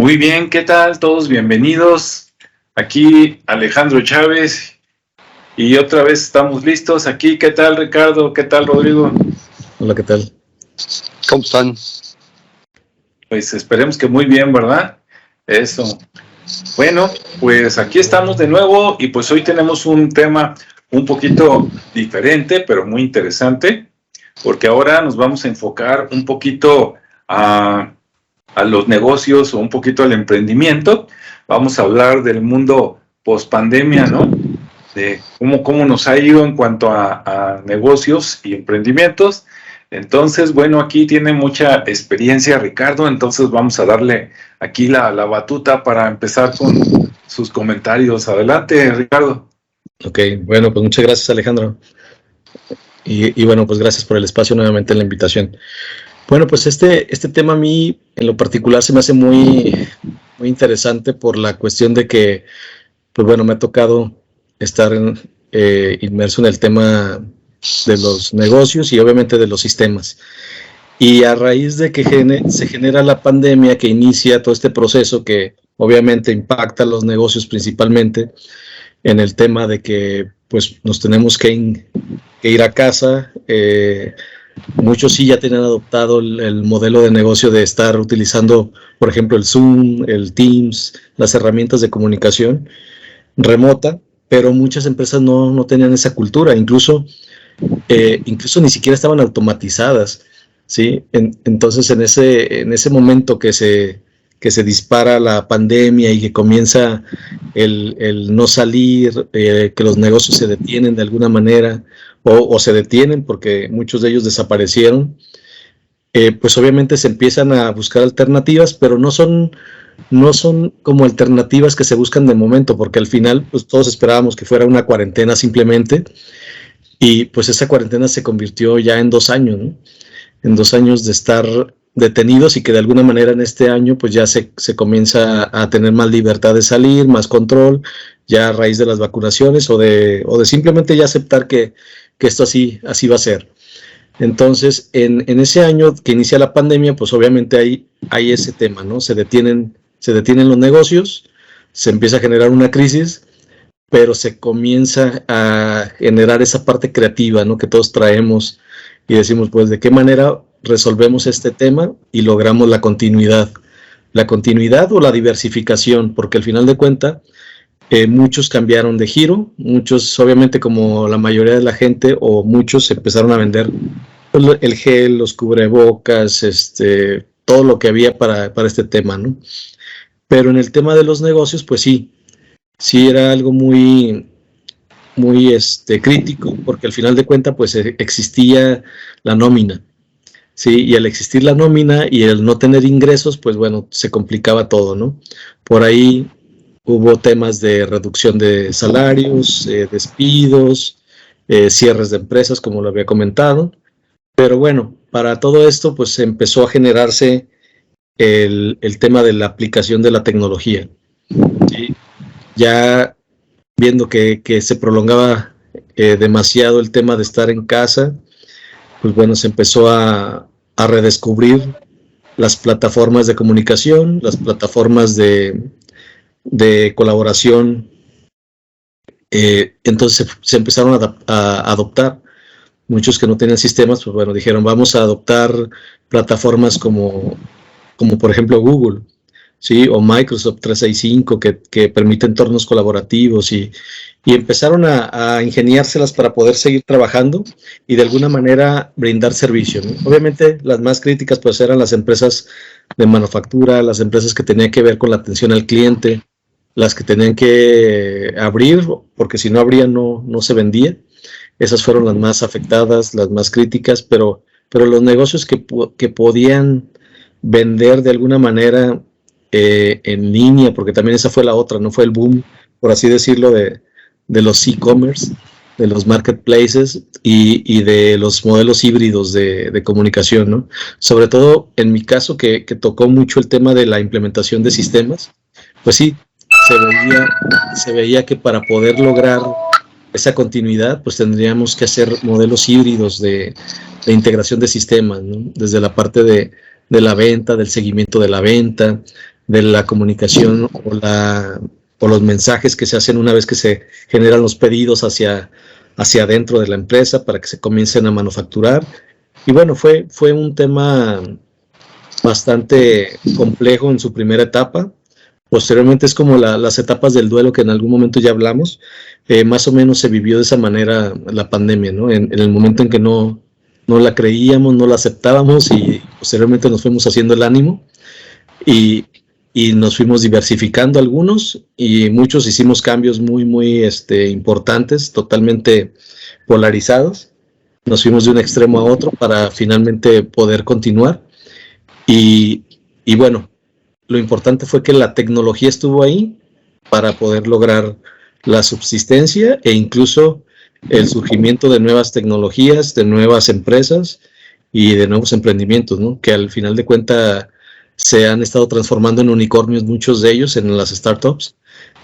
Muy bien, ¿qué tal? Todos bienvenidos. Aquí Alejandro Chávez y otra vez estamos listos. Aquí, ¿qué tal Ricardo? ¿Qué tal Rodrigo? Hola, ¿qué tal? ¿Cómo están? Pues esperemos que muy bien, ¿verdad? Eso. Bueno, pues aquí estamos de nuevo y pues hoy tenemos un tema un poquito diferente, pero muy interesante, porque ahora nos vamos a enfocar un poquito a los negocios o un poquito al emprendimiento. Vamos a hablar del mundo post-pandemia, ¿no? De cómo nos ha ido en cuanto a negocios y emprendimientos. Entonces, bueno, aquí tiene mucha experiencia Ricardo, entonces vamos a darle aquí la batuta para empezar con sus comentarios. Adelante, Ricardo. Ok, bueno, pues muchas gracias, Alejandro. Y bueno, pues gracias por el espacio nuevamente en la invitación. Bueno, pues este tema a mí en lo particular se me hace muy interesante por la cuestión de que, pues bueno, me ha tocado estar inmerso en el tema de los negocios y obviamente de los sistemas. Y a raíz de que se genera la pandemia que inicia todo este proceso que obviamente impacta a los negocios principalmente en el tema de que pues nos tenemos que ir a casa. Muchos sí ya tienen adoptado el modelo de negocio de estar utilizando, por ejemplo, el Zoom, el Teams, las herramientas de comunicación remota, pero muchas empresas no tenían esa cultura, incluso ni siquiera estaban automatizadas, ¿sí? Entonces, en ese momento que se dispara la pandemia y que comienza el no salir, que los negocios se detienen de alguna manera, o se detienen porque muchos de ellos desaparecieron, pues obviamente se empiezan a buscar alternativas, pero no son como alternativas que se buscan de momento, porque al final pues todos esperábamos que fuera una cuarentena simplemente, y pues esa cuarentena se convirtió ya en 2 años, ¿no? En 2 años de estar detenidos, y que de alguna manera en este año pues ya se comienza a tener más libertad de salir, más control, ya a raíz de las vacunaciones o de simplemente ya aceptar que esto así va a ser. Entonces, en ese año que inicia la pandemia, pues obviamente hay ese tema, ¿no? Se detienen los negocios, se empieza a generar una crisis, pero se comienza a generar esa parte creativa, ¿no? Que todos traemos y decimos, pues, ¿de qué manera resolvemos este tema y logramos la continuidad? La continuidad o la diversificación, porque al final de cuentas, muchos cambiaron de giro, muchos, obviamente, como la mayoría de la gente, o muchos empezaron a vender el gel, los cubrebocas, todo lo que había para este tema, ¿no? Pero en el tema de los negocios, pues sí era algo muy crítico, porque al final de cuentas, pues existía la nómina, ¿sí? Y al existir la nómina y el no tener ingresos, pues bueno, se complicaba todo, ¿no? Por ahí hubo temas de reducción de salarios, despidos, cierres de empresas, como lo había comentado. Pero bueno, para todo esto, pues empezó a generarse el tema de la aplicación de la tecnología, ¿sí? Ya viendo que se prolongaba demasiado el tema de estar en casa, pues bueno, se empezó a redescubrir las plataformas de comunicación, las plataformas de colaboración. Entonces se empezaron a adoptar. Muchos que no tenían sistemas, pues bueno, dijeron, vamos a adoptar plataformas como por ejemplo Google, ¿sí? O Microsoft 365, que permite entornos colaborativos, y empezaron a ingeniárselas para poder seguir trabajando y de alguna manera brindar servicio, ¿no? Obviamente las más críticas pues eran las empresas de manufactura, las empresas que tenían que ver con la atención al cliente, las que tenían que abrir, porque si no abrían no se vendía. Esas fueron las más afectadas, las más críticas, pero los negocios que podían vender de alguna manera en línea, porque también esa fue la otra, no fue el boom, por así decirlo, de los e-commerce, de los marketplaces y de los modelos híbridos de comunicación, ¿no? Sobre todo en mi caso, que tocó mucho el tema de la implementación de sistemas, pues sí, se veía que para poder lograr esa continuidad, pues tendríamos que hacer modelos híbridos de integración de sistemas, ¿no? Desde la parte de la venta, del seguimiento de la venta, de la comunicación o los mensajes que se hacen una vez que se generan los pedidos hacia adentro de la empresa para que se comiencen a manufacturar. Y bueno, fue un tema bastante complejo en su primera etapa. Posteriormente es como las etapas del duelo que en algún momento ya hablamos. Más o menos se vivió de esa manera la pandemia, ¿no? En el momento en que no la creíamos, no la aceptábamos, y posteriormente nos fuimos haciendo el ánimo y nos fuimos diversificando algunos, y muchos hicimos cambios muy importantes, totalmente polarizados. Nos fuimos de un extremo a otro para finalmente poder continuar. Y bueno, lo importante fue que la tecnología estuvo ahí para poder lograr la subsistencia e incluso el surgimiento de nuevas tecnologías, de nuevas empresas y de nuevos emprendimientos, ¿no? Que al final de cuentas se han estado transformando en unicornios, muchos de ellos en las startups,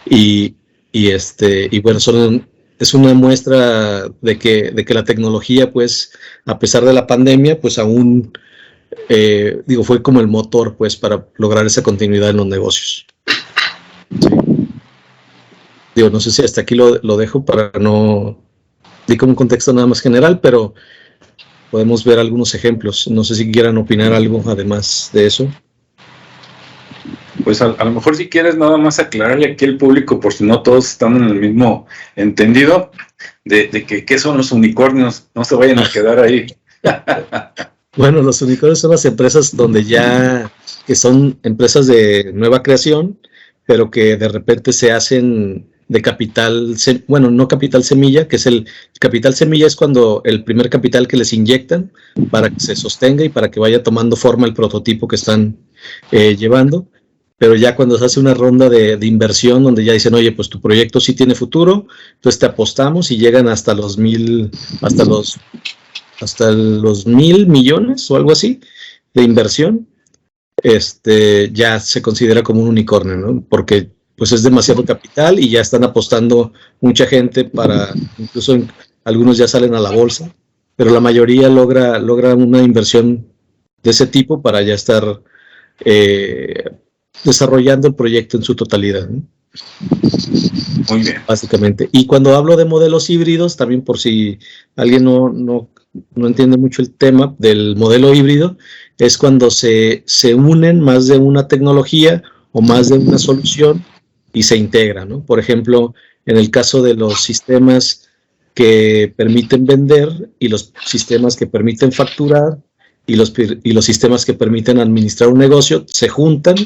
y bueno, es una muestra de que la tecnología, pues, a pesar de la pandemia, pues aún fue como el motor, pues, para lograr esa continuidad en los negocios. Sí. No sé si hasta aquí lo dejo para no di como un contexto nada más general, pero podemos ver algunos ejemplos. No sé si quieran opinar algo además de eso. Pues a lo mejor si quieres nada más aclararle aquí al público, por si no todos están en el mismo entendido, de que qué son los unicornios, no se vayan a quedar ahí. Bueno, los unicornios son las empresas que son empresas de nueva creación, pero que de repente se hacen de capital, bueno, no capital semilla, que es el capital semilla es cuando el primer capital que les inyectan para que se sostenga y para que vaya tomando forma el prototipo que están llevando. Pero ya cuando se hace una ronda de inversión donde ya dicen, oye, pues tu proyecto sí tiene futuro, entonces te apostamos, y llegan hasta los 1,000 millones o algo así de inversión, ya se considera como un unicornio, ¿no? Porque pues es demasiado capital y ya están apostando mucha gente incluso algunos ya salen a la bolsa, pero la mayoría logra una inversión de ese tipo para ya estar desarrollando el proyecto en su totalidad, ¿no? Muy bien. Básicamente. Y cuando hablo de modelos híbridos, también por si alguien no entiende mucho el tema del modelo híbrido, es cuando se unen más de una tecnología o más de una solución y se integra, ¿no? Por ejemplo, en el caso de los sistemas que permiten vender y los sistemas que permiten facturar y los sistemas que permiten administrar un negocio, se juntan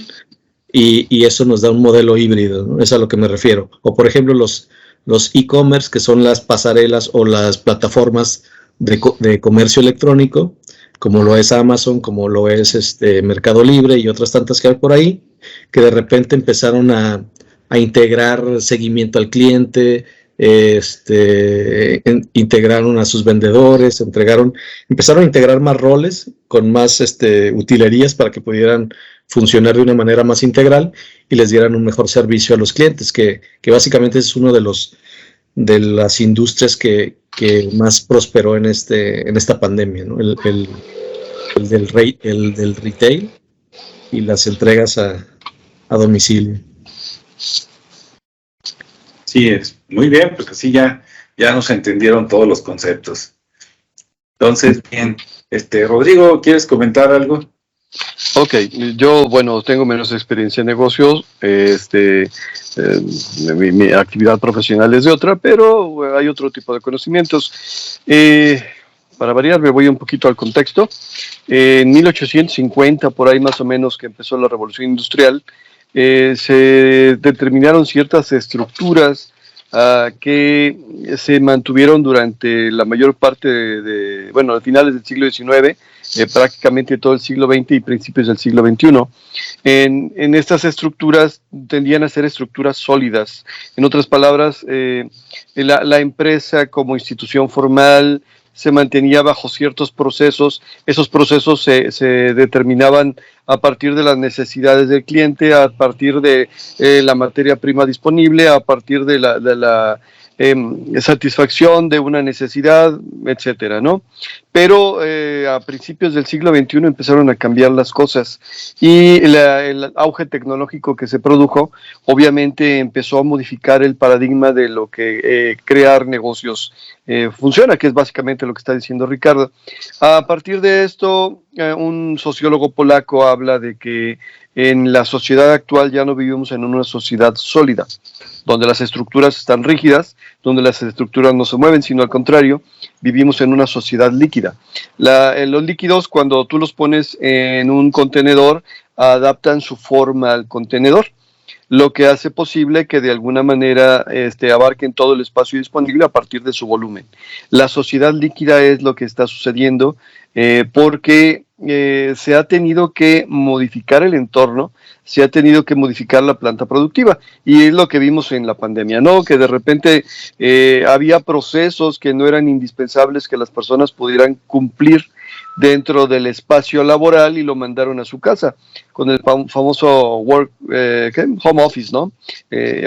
y eso nos da un modelo híbrido, ¿no? Es a lo que me refiero. O por ejemplo los e-commerce, que son las pasarelas o las plataformas de comercio electrónico, como lo es Amazon, como lo es Mercado Libre y otras tantas que hay por ahí, que de repente empezaron a integrar seguimiento al cliente, integraron a sus vendedores, empezaron a integrar más roles con más utilerías para que pudieran funcionar de una manera más integral y les dieran un mejor servicio a los clientes, que básicamente es uno de las industrias que más prosperó en esta pandemia, ¿no? El del retail y las entregas a domicilio. Sí, es muy bien, pues así ya nos entendieron todos los conceptos. Entonces, bien, Rodrigo, ¿quieres comentar algo? Ok, yo, bueno, tengo menos experiencia en negocios, mi actividad profesional es de otra, pero hay otro tipo de conocimientos. Para variar, me voy un poquito al contexto. En 1850, por ahí más o menos, que empezó la Revolución Industrial, se determinaron ciertas estructuras que se mantuvieron durante la mayor parte a finales del siglo XIX, prácticamente todo el siglo XX y principios del siglo XXI. En estas estructuras tendían a ser estructuras sólidas. En otras palabras, la empresa como institución formal se mantenía bajo ciertos procesos. Esos procesos se determinaban a partir de las necesidades del cliente, a partir de la materia prima disponible, a partir de la satisfacción de una necesidad, etcétera, ¿no? Pero a principios del siglo XXI empezaron a cambiar las cosas y el auge tecnológico que se produjo obviamente empezó a modificar el paradigma de lo que crear negocios funciona, que es básicamente lo que está diciendo Ricardo. A partir de esto, un sociólogo polaco habla de que en la sociedad actual ya no vivimos en una sociedad sólida, donde las estructuras están rígidas, donde las estructuras no se mueven, sino al contrario, vivimos en una sociedad líquida. Los líquidos, cuando tú los pones en un contenedor, adaptan su forma al contenedor, lo que hace posible que de alguna manera abarquen todo el espacio disponible a partir de su volumen. La sociedad líquida es lo que está sucediendo porque se ha tenido que modificar el entorno, se ha tenido que modificar la planta productiva, y es lo que vimos en la pandemia, ¿no? Que de repente había procesos que no eran indispensables que las personas pudieran cumplir dentro del espacio laboral y lo mandaron a su casa con el famoso home office, ¿no?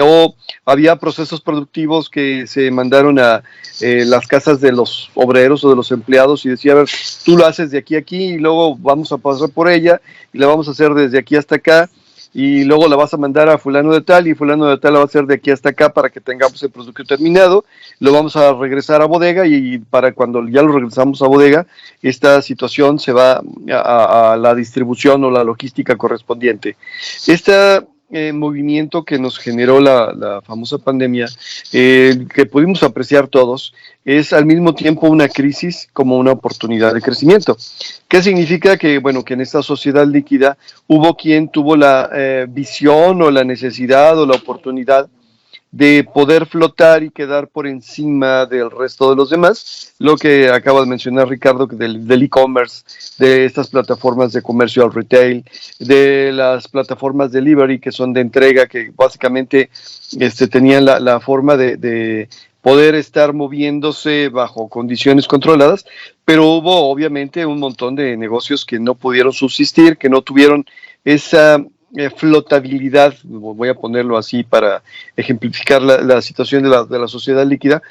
O había procesos productivos que se mandaron a las casas de los obreros o de los empleados y decía, a ver, tú lo haces de aquí a aquí y luego vamos a pasar por ella y la vamos a hacer desde aquí hasta acá y luego la vas a mandar a fulano de tal y fulano de tal la va a hacer de aquí hasta acá para que tengamos el producto terminado, lo vamos a regresar a bodega y para cuando ya lo regresamos a bodega, esta situación se va a la distribución o la logística correspondiente. Este movimiento que nos generó la famosa pandemia, que pudimos apreciar todos, es al mismo tiempo una crisis como una oportunidad de crecimiento. ¿Qué significa? Que, bueno, que en esta sociedad líquida hubo quien tuvo la visión o la necesidad o la oportunidad de poder flotar y quedar por encima del resto de los demás, lo que acaba de mencionar Ricardo, del e-commerce, de estas plataformas de comercio al retail, de las plataformas delivery que son de entrega, que básicamente tenían la forma de poder estar moviéndose bajo condiciones controladas, pero hubo obviamente un montón de negocios que no pudieron subsistir, que no tuvieron esa flotabilidad, voy a ponerlo así para ejemplificar la situación de la sociedad líquida,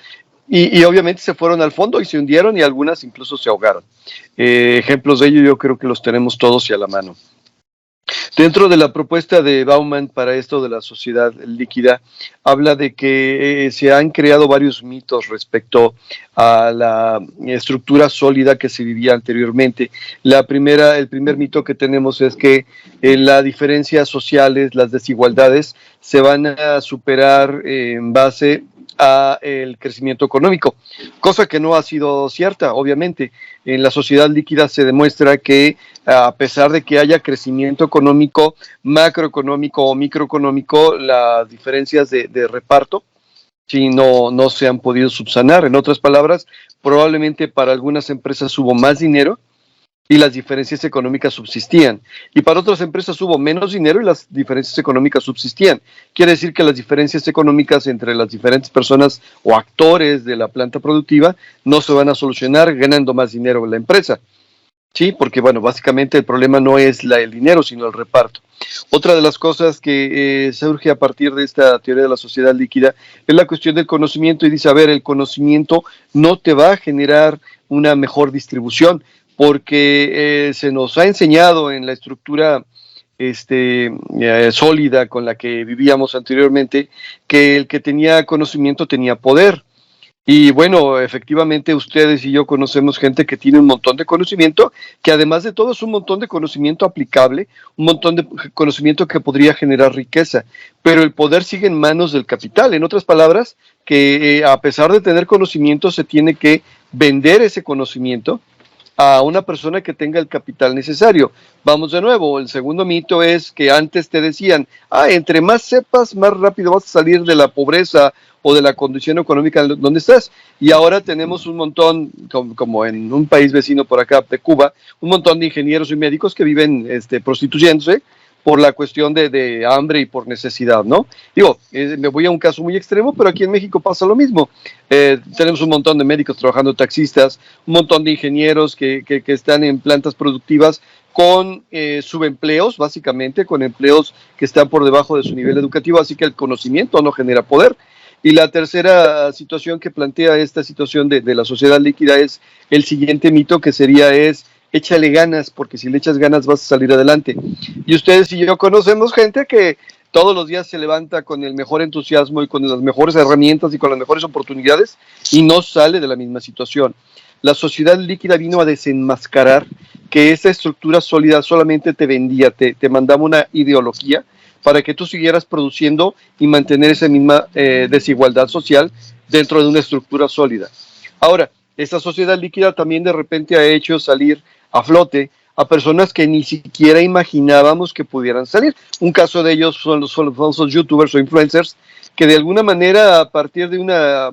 y obviamente se fueron al fondo y se hundieron y algunas incluso se ahogaron. Ejemplos de ello yo creo que los tenemos todos y a la mano. Dentro de la propuesta de Bauman para esto de la sociedad líquida, habla de que se han creado varios mitos respecto a la estructura sólida que se vivía anteriormente. El primer mito que tenemos es que las diferencias sociales, las desigualdades, se van a superar en base a el crecimiento económico, cosa que no ha sido cierta, obviamente. En la sociedad líquida se demuestra que a pesar de que haya crecimiento económico, macroeconómico o microeconómico, las diferencias de reparto sí, no se han podido subsanar. En otras palabras, probablemente para algunas empresas hubo más dinero y las diferencias económicas subsistían. Y para otras empresas hubo menos dinero y las diferencias económicas subsistían. Quiere decir que las diferencias económicas entre las diferentes personas o actores de la planta productiva no se van a solucionar ganando más dinero en la empresa. Sí, porque bueno, básicamente el problema no es el dinero, sino el reparto. Otra de las cosas que surge a partir de esta teoría de la sociedad líquida es la cuestión del conocimiento y dice, a ver, el conocimiento no te va a generar una mejor distribución, porque se nos ha enseñado en la estructura sólida con la que vivíamos anteriormente que el que tenía conocimiento tenía poder. Y bueno, efectivamente ustedes y yo conocemos gente que tiene un montón de conocimiento, que además de todo es un montón de conocimiento aplicable, un montón de conocimiento que podría generar riqueza, pero el poder sigue en manos del capital. En otras palabras, que a pesar de tener conocimiento se tiene que vender ese conocimiento a una persona que tenga el capital necesario. Vamos de nuevo, el segundo mito es que antes te decían, entre más sepas, más rápido vas a salir de la pobreza o de la condición económica donde estás. Y ahora tenemos un montón, como en un país vecino por acá de Cuba, un montón de ingenieros y médicos que viven prostituyéndose por la cuestión de hambre y por necesidad, ¿no? Digo, me voy a un caso muy extremo, pero aquí en México pasa lo mismo. Tenemos un montón de médicos trabajando taxistas, un montón de ingenieros que están en plantas productivas con subempleos, básicamente, con empleos que están por debajo de su nivel educativo, así que el conocimiento no genera poder. Y la tercera situación que plantea esta situación de la sociedad líquida es el siguiente mito, que sería échale ganas, porque si le echas ganas vas a salir adelante. Y ustedes y yo conocemos gente que todos los días se levanta con el mejor entusiasmo y con las mejores herramientas y con las mejores oportunidades y no sale de la misma situación. La sociedad líquida vino a desenmascarar que esa estructura sólida solamente te vendía, te mandaba una ideología para que tú siguieras produciendo y mantener esa misma desigualdad social dentro de una estructura sólida. Ahora, esta sociedad líquida también de repente ha hecho salir a flote a personas que ni siquiera imaginábamos que pudieran salir. Un caso de ellos son los famosos youtubers o influencers que de alguna manera, a partir de una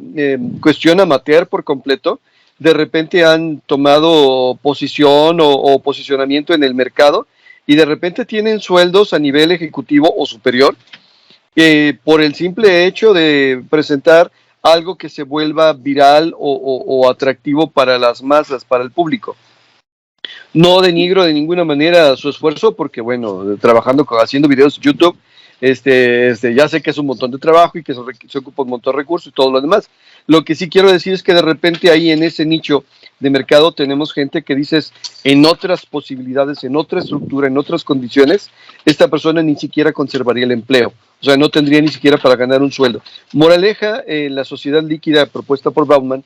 cuestión amateur por completo, de repente han tomado posición o posicionamiento en el mercado y de repente tienen sueldos a nivel ejecutivo o superior por el simple hecho de presentar algo que se vuelva viral o atractivo para las masas, para el público. No denigro de ninguna manera su esfuerzo, porque bueno, haciendo videos en YouTube, ya sé que es un montón de trabajo y que se ocupa un montón de recursos y todo lo demás. Lo que sí quiero decir es que de repente ahí en ese nicho de mercado tenemos gente que dices, en otras posibilidades, en otra estructura, en otras condiciones, esta persona ni siquiera conservaría el empleo. O sea, no tendría ni siquiera para ganar un sueldo. Moraleja, la sociedad líquida propuesta por Bauman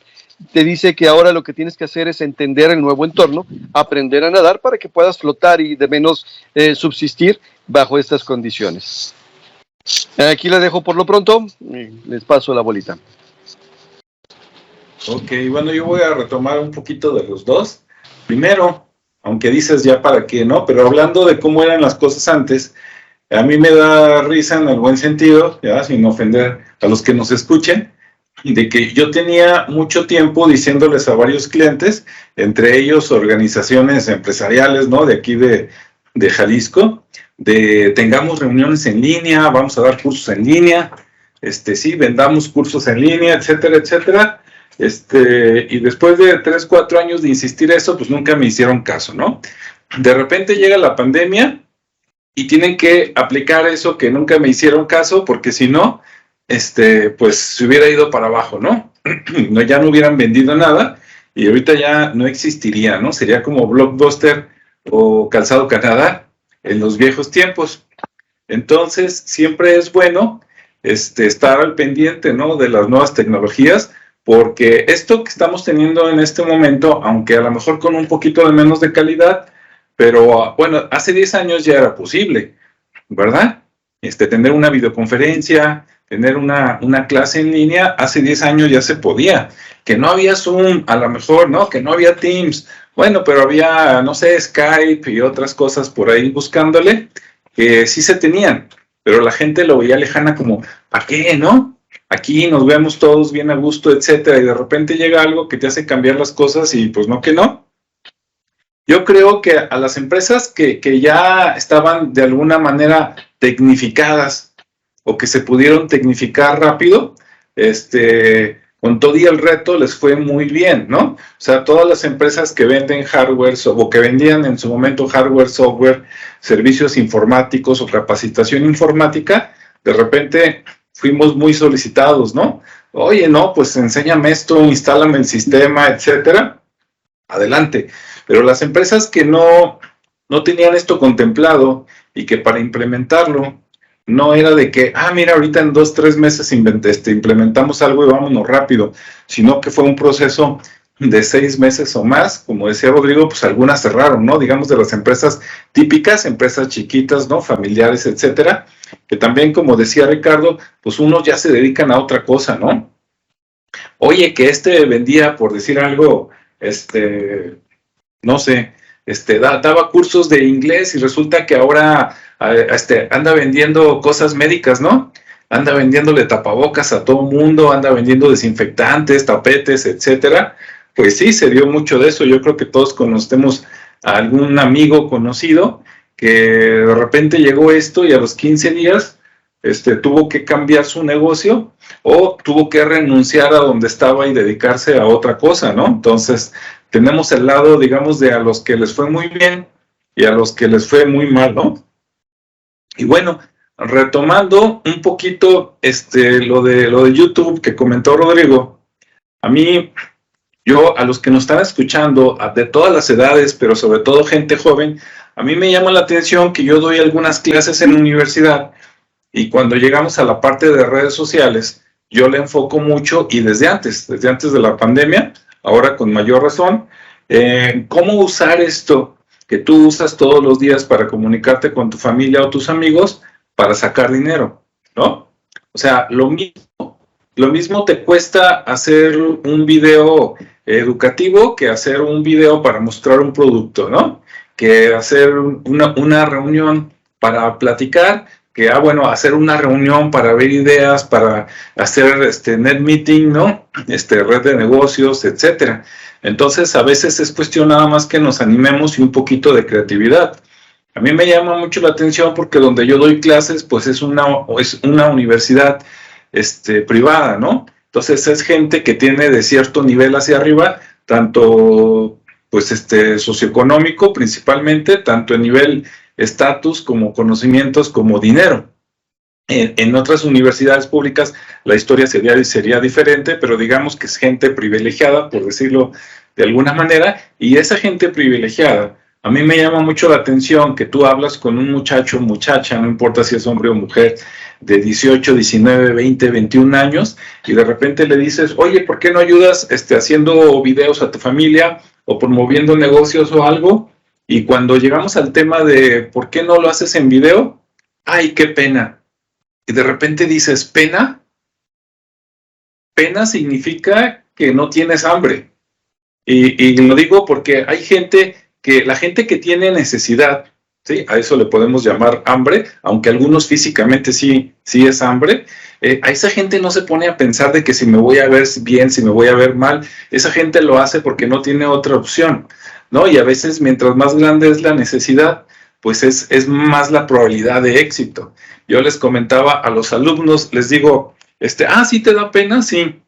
te dice que ahora lo que tienes que hacer es entender el nuevo entorno, aprender a nadar para que puedas flotar y de menos subsistir bajo estas condiciones. Aquí la dejo por lo pronto, les paso la bolita. Ok, bueno, yo voy a retomar un poquito de los dos. Primero, aunque dices ya para qué, ¿no? Pero hablando de cómo eran las cosas antes, a mí me da risa en el buen sentido, ya, sin ofender a los que nos escuchen, de que yo tenía mucho tiempo diciéndoles a varios clientes, entre ellos organizaciones empresariales, ¿no? De aquí de Jalisco, tengamos reuniones en línea, vamos a dar cursos en línea, sí, vendamos cursos en línea, etcétera, etcétera. Y después de 3, 4 años de insistir eso, pues nunca me hicieron caso, ¿no? De repente llega la pandemia y tienen que aplicar eso que nunca me hicieron caso, porque si no, pues se hubiera ido para abajo, ¿no? Ya no hubieran vendido nada y ahorita ya no existiría, ¿no? Sería como Blockbuster o Calzado Canadá en los viejos tiempos. Entonces, siempre es bueno estar al pendiente, ¿no? De las nuevas tecnologías, porque esto que estamos teniendo en este momento, aunque a lo mejor con un poquito de menos de calidad, pero bueno, hace 10 años ya era posible, ¿verdad? Tener una videoconferencia, tener una clase en línea, hace 10 años ya se podía. Que no había Zoom, a lo mejor, ¿no? Que no había Teams, bueno, pero había, no sé, Skype y otras cosas por ahí buscándole, que sí se tenían, pero la gente lo veía lejana como, ¿para qué, no? Aquí nos vemos todos bien a gusto, etcétera, y de repente llega algo que te hace cambiar las cosas y pues no que no. Yo creo que a las empresas que ya estaban de alguna manera tecnificadas o que se pudieron tecnificar rápido, con todo y el reto les fue muy bien, ¿no? O sea, todas las empresas que venden hardware o que vendían en su momento hardware, software, servicios informáticos o capacitación informática, de repente fuimos muy solicitados, ¿no? Oye, no, pues enséñame esto, instálame el sistema, etcétera. Adelante. Pero las empresas que no tenían esto contemplado y que para implementarlo no era de que, mira, ahorita en 2, 3 meses implementamos algo y vámonos rápido, sino que fue un proceso de 6 meses o más. Como decía Rodrigo, pues algunas cerraron, ¿no? Digamos de las empresas típicas, empresas chiquitas, ¿no? Familiares, etcétera, que también, como decía Ricardo, pues unos ya se dedican a otra cosa, ¿no? Oye, que vendía, por decir algo, no sé, daba cursos de inglés y resulta que ahora anda vendiendo cosas médicas, ¿no? Anda vendiéndole tapabocas a todo mundo, anda vendiendo desinfectantes, tapetes, etcétera. Pues sí, se dio mucho de eso. Yo creo que todos conocemos a algún amigo conocido que de repente llegó esto y a los 15 días tuvo que cambiar su negocio o tuvo que renunciar a donde estaba y dedicarse a otra cosa, ¿no? Entonces, tenemos el lado, digamos, de a los que les fue muy bien y a los que les fue muy mal, ¿no? Y bueno, retomando un poquito lo de YouTube que comentó Rodrigo, a mí, a los que nos están escuchando, de todas las edades, pero sobre todo gente joven, a mí me llama la atención que yo doy algunas clases en la universidad y cuando llegamos a la parte de redes sociales, yo le enfoco mucho y desde antes de la pandemia, ahora con mayor razón, cómo usar esto que tú usas todos los días para comunicarte con tu familia o tus amigos para sacar dinero, ¿no? O sea, lo mismo te cuesta hacer un video educativo que hacer un video para mostrar un producto, ¿no? Que hacer una reunión para platicar, que, hacer una reunión para ver ideas, para hacer net meeting, ¿no? Red de negocios, etcétera. Entonces, a veces es cuestión nada más que nos animemos y un poquito de creatividad. A mí me llama mucho la atención porque donde yo doy clases, pues es una universidad privada, ¿no? Entonces es gente que tiene de cierto nivel hacia arriba, tanto pues socioeconómico principalmente, tanto en nivel estatus como conocimientos como dinero. En otras universidades públicas la historia sería diferente, pero digamos que es gente privilegiada, por decirlo de alguna manera, y esa gente privilegiada, a mí me llama mucho la atención que tú hablas con un muchacho o muchacha, no importa si es hombre o mujer, de 18, 19, 20, 21 años, y de repente le dices, oye, ¿por qué no ayudas haciendo videos a tu familia o promoviendo negocios o algo? Y cuando llegamos al tema de ¿por qué no lo haces en video? ¡Ay, qué pena! Y de repente dices, ¿pena? Pena significa que no tienes hambre. Y lo digo porque hay la gente que tiene necesidad, ¿sí? A eso le podemos llamar hambre, aunque algunos físicamente sí es hambre. A esa gente no se pone a pensar de que si me voy a ver bien, si me voy a ver mal. Esa gente lo hace porque no tiene otra opción, ¿no? Y a veces mientras más grande es la necesidad, pues es más la probabilidad de éxito. Yo les comentaba a los alumnos, les digo, ¿sí te da pena? Sí.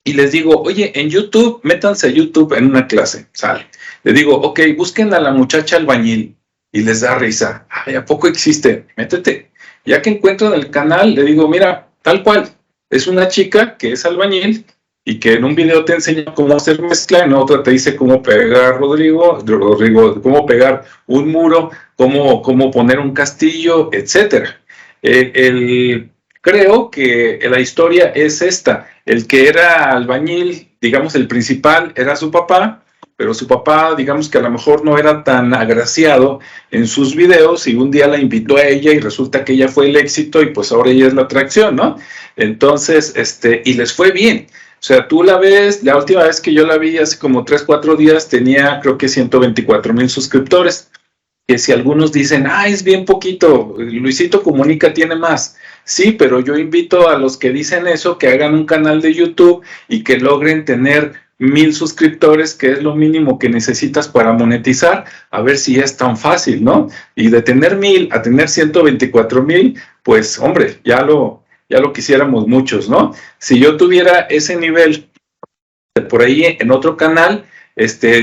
Y les digo, oye, en YouTube, métanse a YouTube en una clase, sale. Les digo, ok, busquen a la muchacha albañil. Y les da risa. Ay, ¿a poco existe? Métete. Ya que encuentran el canal, le digo, mira, tal cual. Es una chica que es albañil y que en un video te enseña cómo hacer mezcla, en otro te dice cómo pegar, Rodrigo, cómo pegar un muro, cómo poner un castillo, etcétera. Creo que la historia es esta. El que era albañil, digamos, el principal era su papá, pero su papá, digamos que a lo mejor no era tan agraciado en sus videos y un día la invitó a ella y resulta que ella fue el éxito y pues ahora ella es la atracción, ¿no? Entonces, y les fue bien. O sea, tú la ves, la última vez que yo la vi hace como 3, 4 días tenía creo que 124,000 suscriptores. Que si algunos dicen, es bien poquito, Luisito Comunica tiene más. Sí, pero yo invito a los que dicen eso que hagan un canal de YouTube y que logren tener 1,000 suscriptores, que es lo mínimo que necesitas para monetizar, a ver si es tan fácil, ¿no? Y de tener 1,000 a tener 124,000, pues, hombre, ya lo quisiéramos muchos, ¿no? Si yo tuviera ese nivel por ahí en otro canal,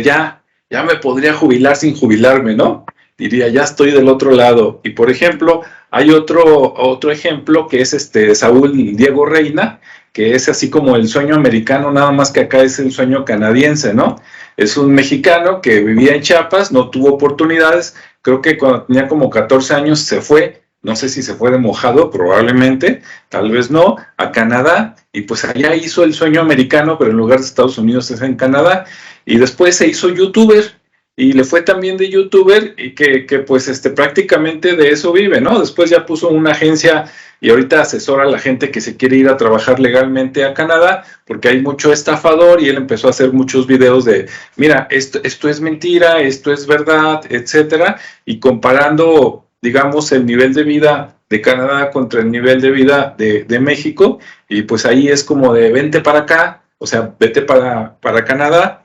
ya me podría jubilar sin jubilarme, ¿no? Diría, ya estoy del otro lado. Y por ejemplo, hay otro ejemplo que es Saúl Diego Reina, que es así como el sueño americano, nada más que acá es el sueño canadiense, ¿no? Es un mexicano que vivía en Chiapas, no tuvo oportunidades, creo que cuando tenía como 14 años se fue, no sé si se fue de mojado, probablemente, tal vez no, a Canadá, y pues allá hizo el sueño americano, pero en lugar de Estados Unidos es en Canadá, y después se hizo youtuber, y le fue también de youtuber y que pues prácticamente de eso vive, ¿no? Después ya puso una agencia y ahorita asesora a la gente que se quiere ir a trabajar legalmente a Canadá porque hay mucho estafador y él empezó a hacer muchos videos de, mira, esto es mentira, esto es verdad, etcétera, y comparando, digamos, el nivel de vida de Canadá contra el nivel de vida de México, y pues ahí es como de vente para acá, o sea, vete para Canadá,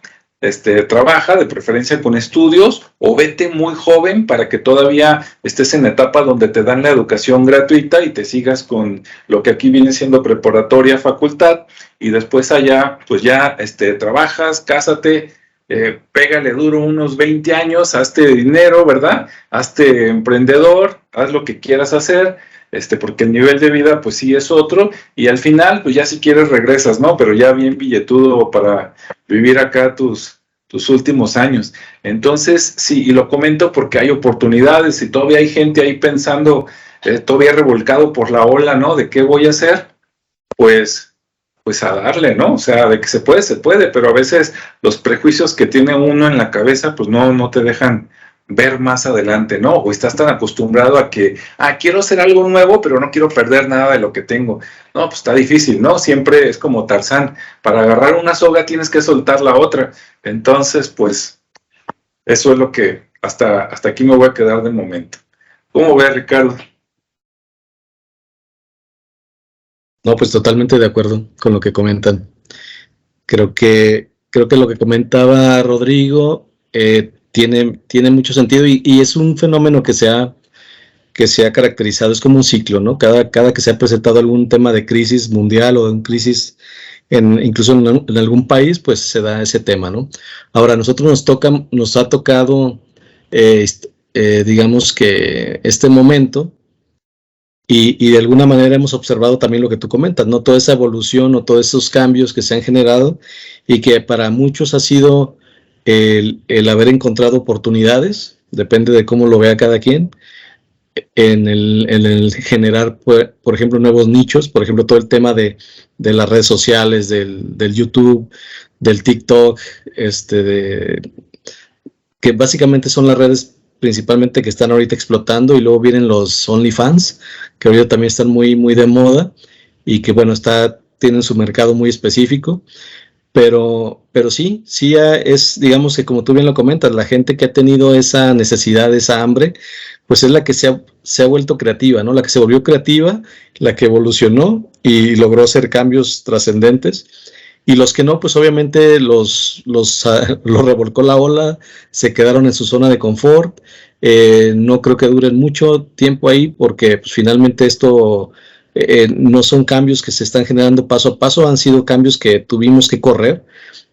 trabaja de preferencia con estudios o vete muy joven para que todavía estés en la etapa donde te dan la educación gratuita y te sigas con lo que aquí viene siendo preparatoria, facultad, y después allá pues ya trabajas, cásate, pégale duro unos 20 años, hazte dinero, ¿verdad? Hazte emprendedor, haz lo que quieras hacer, porque el nivel de vida pues sí es otro, y al final pues ya si quieres regresas, ¿no? Pero ya bien billetudo para vivir acá tus últimos años. Entonces, sí, y lo comento porque hay oportunidades y todavía hay gente ahí pensando, todavía revolcado por la ola, ¿no? De qué voy a hacer, pues a darle, ¿no? O sea, de que se puede, pero a veces los prejuicios que tiene uno en la cabeza, pues no te dejan ver más adelante, ¿no? O estás tan acostumbrado a que, quiero hacer algo nuevo, pero no quiero perder nada de lo que tengo. No, pues está difícil, ¿no? Siempre es como Tarzán, para agarrar una soga tienes que soltar la otra. Entonces, pues, eso es lo que hasta aquí me voy a quedar de momento. ¿Cómo ves, Ricardo? No, pues totalmente de acuerdo con lo que comentan. Creo que lo que comentaba Rodrigo tiene mucho sentido y es un fenómeno que se ha caracterizado, es como un ciclo, ¿no? Cada que se ha presentado algún tema de crisis mundial o de una crisis incluso en algún país, pues se da ese tema, ¿no? Ahora, a nosotros nos ha tocado, digamos que este momento, y de alguna manera hemos observado también lo que tú comentas, ¿no? Toda esa evolución o todos esos cambios que se han generado y que para muchos ha sido el haber encontrado oportunidades, depende de cómo lo vea cada quien, en el generar, por ejemplo, nuevos nichos, por ejemplo, todo el tema de las redes sociales, del YouTube, del TikTok, que básicamente son las redes principalmente que están ahorita explotando, y luego vienen los OnlyFans, que ahorita también están muy, muy de moda y que, bueno, tienen su mercado muy específico, pero sí es, digamos que como tú bien lo comentas, la gente que ha tenido esa necesidad, esa hambre, pues es la que se ha vuelto creativa, ¿no? La que se volvió creativa, la que evolucionó y logró hacer cambios trascendentes. Y los que no, pues obviamente los revolcó la ola, se quedaron en su zona de confort. No creo que duren mucho tiempo ahí, porque pues, finalmente esto no son cambios que se están generando paso a paso, han sido cambios que tuvimos que correr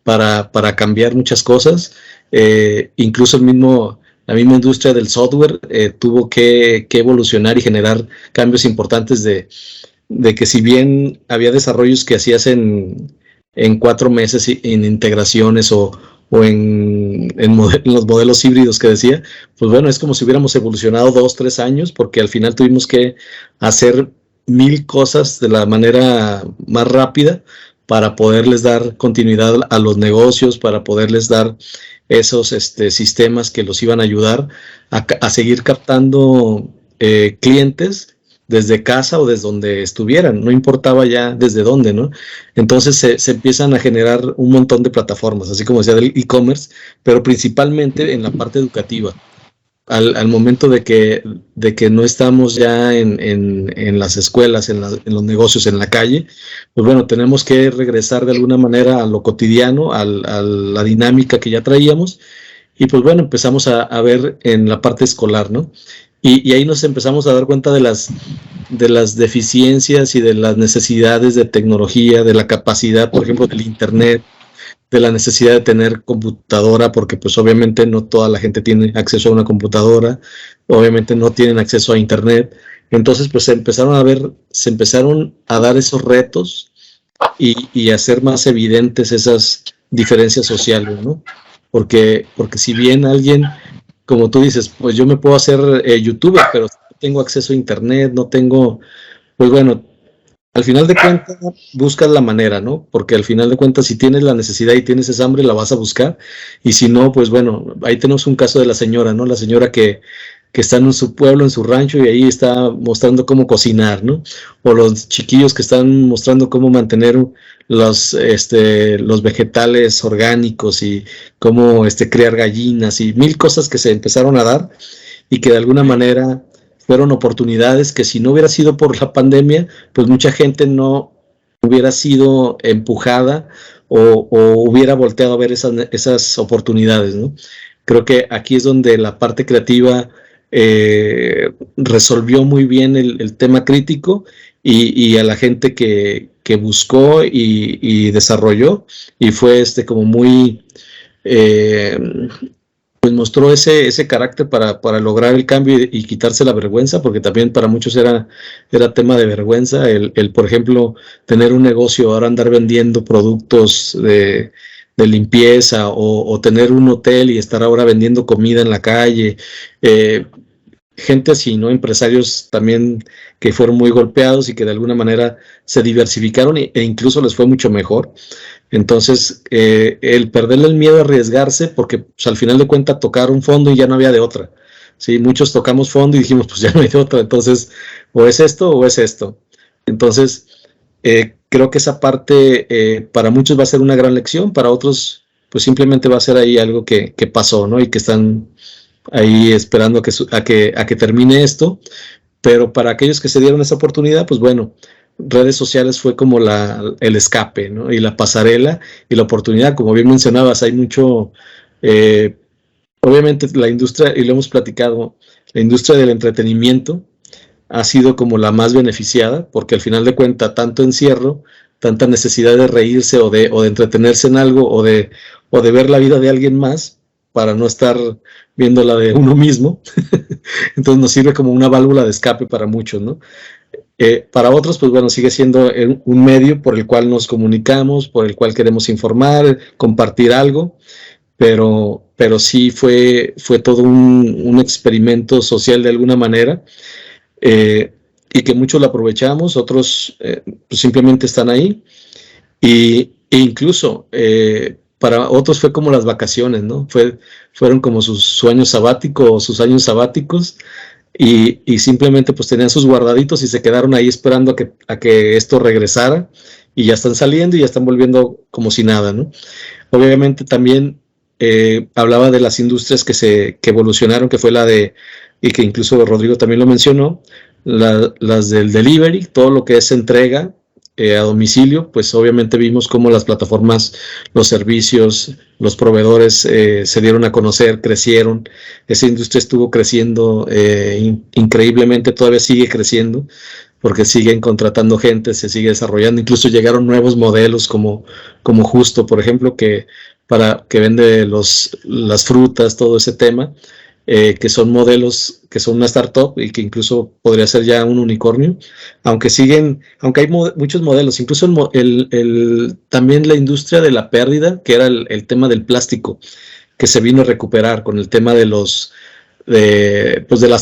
para cambiar muchas cosas. Incluso la misma industria del software tuvo que evolucionar y generar cambios importantes de que, si bien había desarrollos que hacías en 4 meses en integraciones o en los modelos híbridos que decía, pues bueno, es como si hubiéramos evolucionado 2-3 años, porque al final tuvimos que hacer 1000 cosas de la manera más rápida para poderles dar continuidad a los negocios, para poderles dar esos sistemas que los iban a ayudar a seguir captando clientes desde casa o desde donde estuvieran, no importaba ya desde dónde, ¿no? Entonces se empiezan a generar un montón de plataformas, así como decía del e-commerce, pero principalmente en la parte educativa. Al momento de que no estamos ya en las escuelas, en los negocios, en la calle, pues bueno, tenemos que regresar de alguna manera a lo cotidiano, a la dinámica que ya traíamos, y pues bueno, empezamos a ver en la parte escolar, ¿no? Y ahí nos empezamos a dar cuenta de las deficiencias y de las necesidades de tecnología, de la capacidad, por ejemplo, del internet, de la necesidad de tener computadora, porque pues obviamente no toda la gente tiene acceso a una computadora, obviamente no tienen acceso a internet. Entonces pues se empezaron a dar esos retos y a hacer más evidentes esas diferencias sociales, ¿no? Porque si bien alguien, como tú dices, pues yo me puedo hacer youtuber, pero no tengo acceso a internet, no tengo, pues bueno, al final de cuentas buscas la manera, ¿no? Porque al final de cuentas, si tienes la necesidad y tienes esa hambre, la vas a buscar, y si no, pues bueno, ahí tenemos un caso de la señora, ¿no? La señora que está en su pueblo, en su rancho, y ahí está mostrando cómo cocinar, ¿no? O los chiquillos que están mostrando cómo mantener los vegetales orgánicos y cómo criar gallinas y 1000 cosas que se empezaron a dar y que de alguna manera fueron oportunidades que, si no hubiera sido por la pandemia, pues mucha gente no hubiera sido empujada o hubiera volteado a ver esas oportunidades, ¿no? Creo que aquí es donde la parte creativa resolvió muy bien el tema crítico, y a la gente que buscó y desarrolló, y fue como muy pues mostró ese carácter para lograr el cambio y quitarse la vergüenza, porque también para muchos era tema de vergüenza el, por ejemplo, tener un negocio, ahora andar vendiendo productos de limpieza o tener un hotel y estar ahora vendiendo comida en la calle. Gente así, ¿no? Empresarios también que fueron muy golpeados y que de alguna manera se diversificaron e incluso les fue mucho mejor. Entonces, el perderle el miedo a arriesgarse, porque pues, al final de cuentas tocaron fondo y ya no había de otra. Sí, muchos tocamos fondo y dijimos, pues ya no hay de otra. Entonces, o es esto o es esto. Entonces, creo que esa parte para muchos va a ser una gran lección, para otros, pues simplemente va a ser ahí algo que pasó, ¿no? Y que están ahí esperando a que termine esto, pero para aquellos que se dieron esa oportunidad, pues bueno, redes sociales fue como el escape, ¿no? Y la pasarela y la oportunidad, como bien mencionabas, hay mucho, obviamente la industria, y lo hemos platicado, la industria del entretenimiento ha sido como la más beneficiada, porque al final de cuentas, tanto encierro, tanta necesidad de reírse o de entretenerse en algo o de ver la vida de alguien más, para no estar viendo la de uno mismo. Entonces nos sirve como una válvula de escape para muchos, ¿no? Para otros, pues bueno, sigue siendo un medio por el cual nos comunicamos, por el cual queremos informar, compartir algo, pero sí fue todo un experimento social de alguna manera, y que muchos lo aprovechamos, otros pues simplemente están ahí, e incluso para otros fue como las vacaciones, ¿no? Fueron como sus años sabáticos o sus años sabáticos, y simplemente pues tenían sus guardaditos y se quedaron ahí esperando a que esto regresara, y ya están saliendo y ya están volviendo como si nada, ¿no? Obviamente también hablaba de las industrias que evolucionaron, que fue y que incluso Rodrigo también lo mencionó, las del delivery, todo lo que es entrega a domicilio, pues obviamente vimos cómo las plataformas, los servicios, los proveedores se dieron a conocer, crecieron. Esa industria estuvo creciendo increíblemente, todavía sigue creciendo, porque siguen contratando gente, se sigue desarrollando, incluso llegaron nuevos modelos como Justo, por ejemplo, que vende las frutas, todo ese tema, que son modelos, que son una startup y que incluso podría ser ya un unicornio, aunque hay muchos modelos, incluso también la industria de la pérdida, que era el tema del plástico, que se vino a recuperar con el tema de las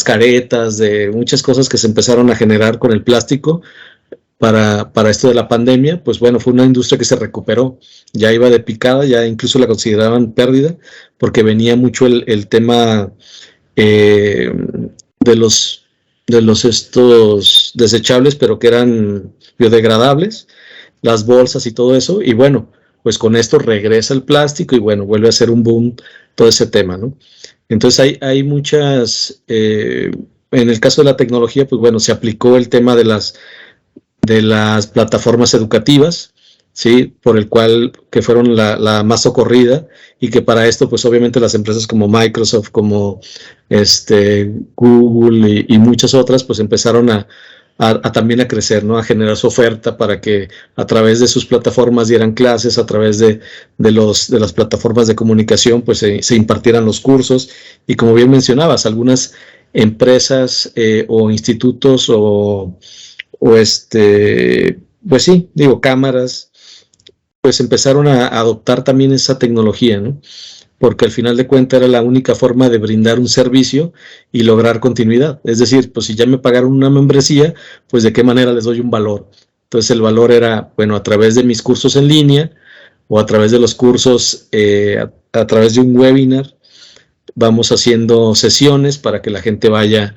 caretas, de muchas cosas que se empezaron a generar con el plástico para esto de la pandemia. Pues bueno, fue una industria que se recuperó, ya iba de picada, ya incluso la consideraban pérdida, porque venía mucho el tema de los estos desechables, pero que eran biodegradables, las bolsas y todo eso, y bueno, pues con esto regresa el plástico y bueno, vuelve a ser un boom todo ese tema, ¿no? Entonces hay muchas, en el caso de la tecnología, pues bueno, se aplicó el tema de las plataformas educativas, ¿sí? Por el cual, que fueron la más socorrida, y que para esto, pues obviamente las empresas como Microsoft, como Google y muchas otras, pues empezaron a también a crecer, ¿no? A generar su oferta para que a través de sus plataformas dieran clases, a través de las plataformas de comunicación, pues se impartieran los cursos, y como bien mencionabas, algunas empresas o institutos pues sí, cámaras, pues empezaron a adoptar también esa tecnología, ¿no? Porque al final de cuentas era la única forma de brindar un servicio y lograr continuidad. Es decir, pues si ya me pagaron una membresía, pues de qué manera les doy un valor. Entonces el valor era, bueno, a través de mis cursos en línea o a través de los cursos, a través de un webinar, vamos haciendo sesiones para que la gente vaya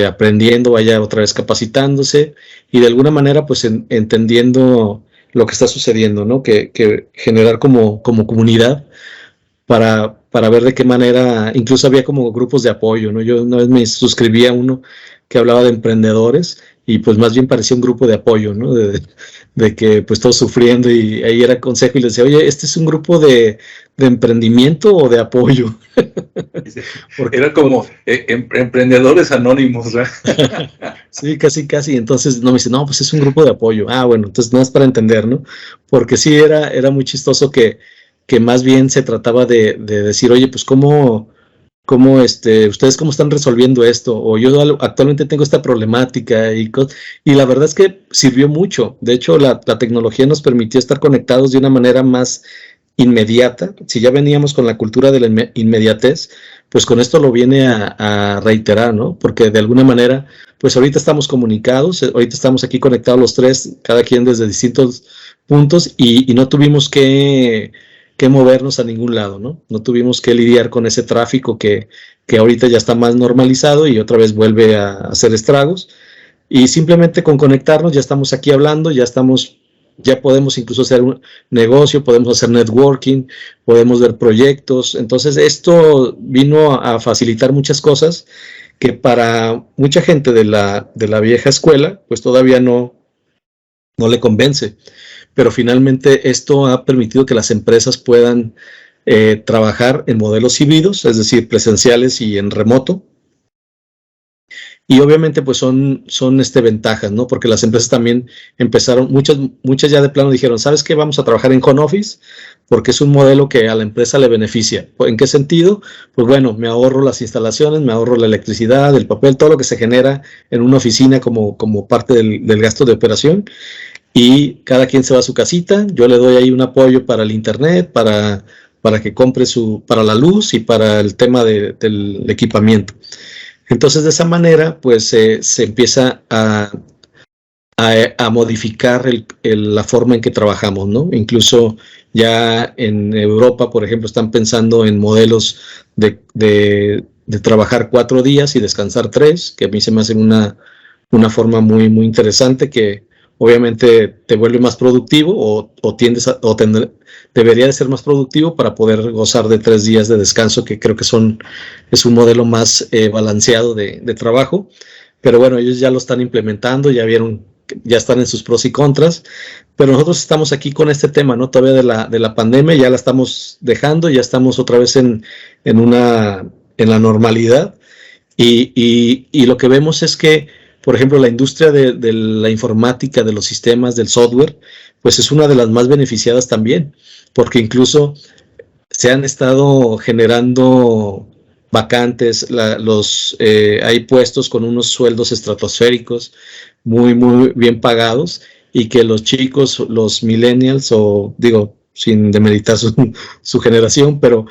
aprendiendo, vaya otra vez capacitándose y de alguna manera pues entendiendo lo que está sucediendo, ¿no? Que generar como comunidad para ver de qué manera, incluso había como grupos de apoyo, ¿no? Yo una vez me suscribí a uno que hablaba de emprendedores y pues más bien parecía un grupo de apoyo, ¿no? De que pues todos sufriendo, y ahí era consejo y les decía, oye, ¿este es un grupo de emprendimiento o de apoyo? Porque era como emprendedores anónimos, ¿verdad? Sí, casi. Entonces no me dice, no, pues es un grupo de apoyo. Ah, bueno, entonces no es para entender, ¿no? Porque sí era muy chistoso que que más bien se trataba de decir, oye, pues ustedes cómo están resolviendo esto, o yo actualmente tengo esta problemática, y la verdad es que sirvió mucho. De hecho, la tecnología nos permitió estar conectados de una manera más inmediata. Si ya veníamos con la cultura de la inmediatez, pues con esto lo viene a reiterar, ¿no? Porque de alguna manera, pues ahorita estamos comunicados, ahorita estamos aquí conectados los tres, cada quien desde distintos puntos, y no tuvimos que movernos a ningún lado, ¿no? No tuvimos que lidiar con ese tráfico que ahorita ya está más normalizado y otra vez vuelve a hacer estragos. Y simplemente con conectarnos ya estamos aquí hablando, ya podemos incluso hacer un negocio, podemos hacer networking, podemos ver proyectos. Entonces esto vino a facilitar muchas cosas que para mucha gente de la vieja escuela, pues todavía no le convence. Pero finalmente esto ha permitido que las empresas puedan trabajar en modelos híbridos, es decir, presenciales y en remoto. Y obviamente pues son ventajas, ¿no? Porque las empresas también empezaron, muchas ya de plano dijeron, ¿sabes qué? Vamos a trabajar en home office porque es un modelo que a la empresa le beneficia. ¿En qué sentido? Pues bueno, me ahorro las instalaciones, me ahorro la electricidad, el papel, todo lo que se genera en una oficina como parte del gasto de operación. Y cada quien se va a su casita, yo le doy ahí un apoyo para el internet, para que compre para la luz y para el tema del equipamiento. Entonces, de esa manera, pues se empieza a modificar la forma en que trabajamos, ¿no? Incluso ya en Europa, por ejemplo, están pensando en modelos de trabajar 4 días y descansar 3, que a mí se me hace una forma muy, muy interesante, que obviamente te vuelve más productivo o debería de ser más productivo para poder gozar de 3 días de descanso, que creo que es un modelo más balanceado de trabajo. Pero bueno, ellos ya lo están implementando, ya están en sus pros y contras, pero nosotros estamos aquí con este tema, ¿no? Todavía de la pandemia, ya la estamos dejando, ya estamos otra vez en la normalidad, y lo que vemos es que, por ejemplo, la industria de la informática, de los sistemas, del software, pues es una de las más beneficiadas también, porque se han estado generando vacantes, hay puestos con unos sueldos estratosféricos muy, muy bien pagados, y que los chicos, los millennials, o digo, sin demeritar su generación, pero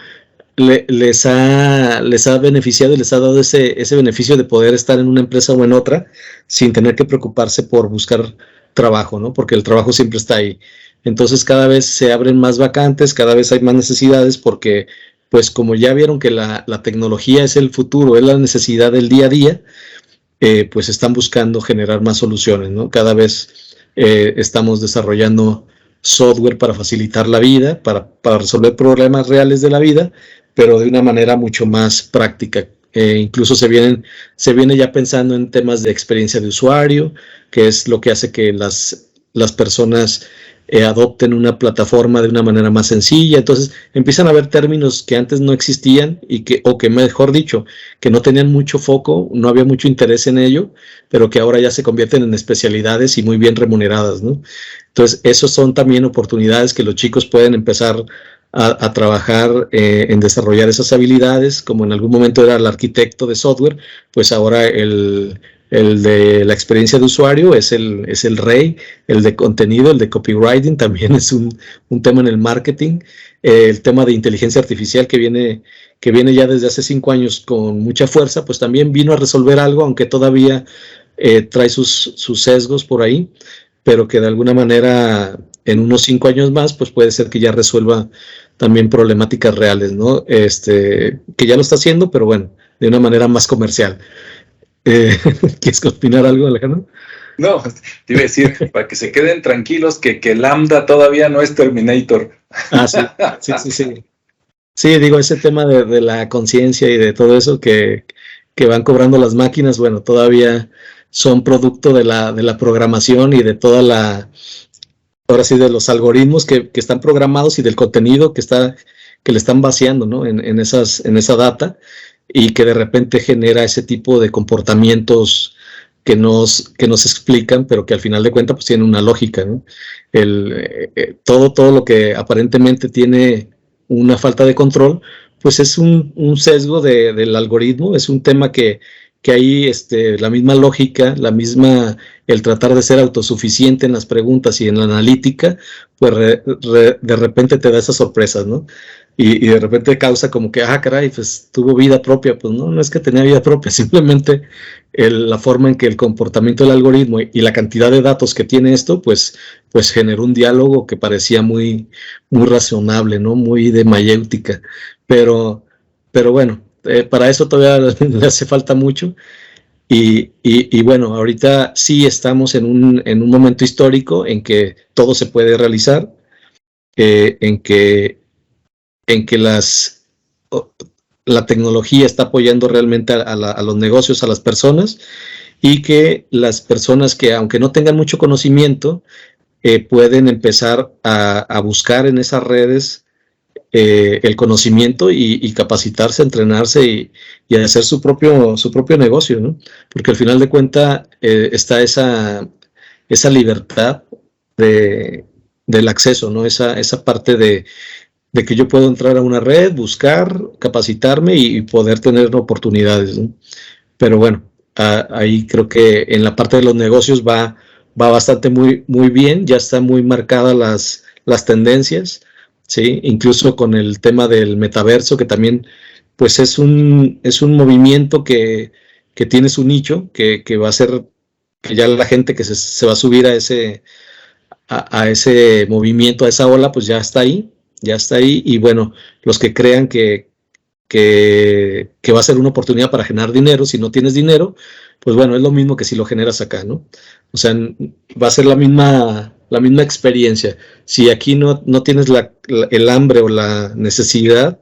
les ha beneficiado y les ha dado ese beneficio de poder estar en una empresa o en otra sin tener que preocuparse por buscar trabajo, ¿no? Porque el trabajo siempre está ahí. Entonces cada vez se abren más vacantes, cada vez hay más necesidades, porque pues como ya vieron que la tecnología es el futuro, es la necesidad del día a día, pues están buscando generar más soluciones, ¿no? Cada vez estamos desarrollando software para facilitar la vida, para resolver problemas reales de la vida, pero de una manera mucho más práctica. Incluso se viene ya pensando en temas de experiencia de usuario, que es lo que hace que las personas adopten una plataforma de una manera más sencilla. Entonces empiezan a haber términos que antes no existían, o que mejor dicho, que no tenían mucho foco, no había mucho interés en ello, pero que ahora ya se convierten en especialidades y muy bien remuneradas, ¿no? Entonces, esos son también oportunidades que los chicos pueden empezar a trabajar en desarrollar esas habilidades, como en algún momento era el arquitecto de software, pues ahora el de la experiencia de usuario es el rey, el de contenido, el de copywriting también es un tema en el marketing, el tema de inteligencia artificial que viene ya desde hace 5 años con mucha fuerza, pues también vino a resolver algo, aunque todavía trae sus sesgos por ahí, pero que de alguna manera en unos 5 años más, pues puede ser que ya resuelva también problemáticas reales, ¿no? Que ya lo está haciendo, pero bueno, de una manera más comercial. ¿Quieres opinar algo, Alejandro? No, te iba a decir, para que se queden tranquilos, que Lambda todavía no es Terminator. Ah, sí. Sí, digo, ese tema de la conciencia y de todo eso que van cobrando las máquinas, bueno, todavía son producto de la programación y de toda ahora sí, de los algoritmos que están programados y del contenido que le están vaciando, ¿no? en esa data, y que de repente genera ese tipo de comportamientos que nos explican, pero que al final de cuentas pues tienen una lógica, ¿no? Todo lo que aparentemente tiene una falta de control, pues es un sesgo del algoritmo, es un tema que ahí la misma lógica, el tratar de ser autosuficiente en las preguntas y en la analítica, pues de repente te da esas sorpresas, ¿no? Y de repente causa como que, caray, pues tuvo vida propia. Pues no es que tenía vida propia, simplemente la forma en que el comportamiento del algoritmo y la cantidad de datos que tiene esto, pues generó un diálogo que parecía muy, muy razonable, ¿no? Muy de mayéutica. Pero bueno, para eso todavía le hace falta mucho. Y bueno, ahorita sí estamos en un momento histórico en que todo se puede realizar, en que la tecnología está apoyando realmente a los negocios, a las personas, y que las personas que, aunque no tengan mucho conocimiento, pueden empezar a buscar en esas redes el conocimiento y capacitarse, entrenarse y hacer su propio negocio, ¿no? Porque al final de cuentas está esa libertad del acceso, ¿no? Esa parte de que yo puedo entrar a una red, buscar, capacitarme y poder tener oportunidades, ¿no? Pero bueno, ahí creo que en la parte de los negocios va bastante muy, muy bien, ya están muy marcadas las tendencias, ¿sí? Incluso con el tema del metaverso, que también pues es un movimiento que tiene su nicho, que va a ser, que ya la gente que se va a subir a ese movimiento, a esa ola, pues ya está ahí, y bueno, los que crean que va a ser una oportunidad para generar dinero, si no tienes dinero, pues bueno, es lo mismo que si lo generas acá, ¿no? O sea, va a ser la misma experiencia. Si aquí no tienes el hambre o la necesidad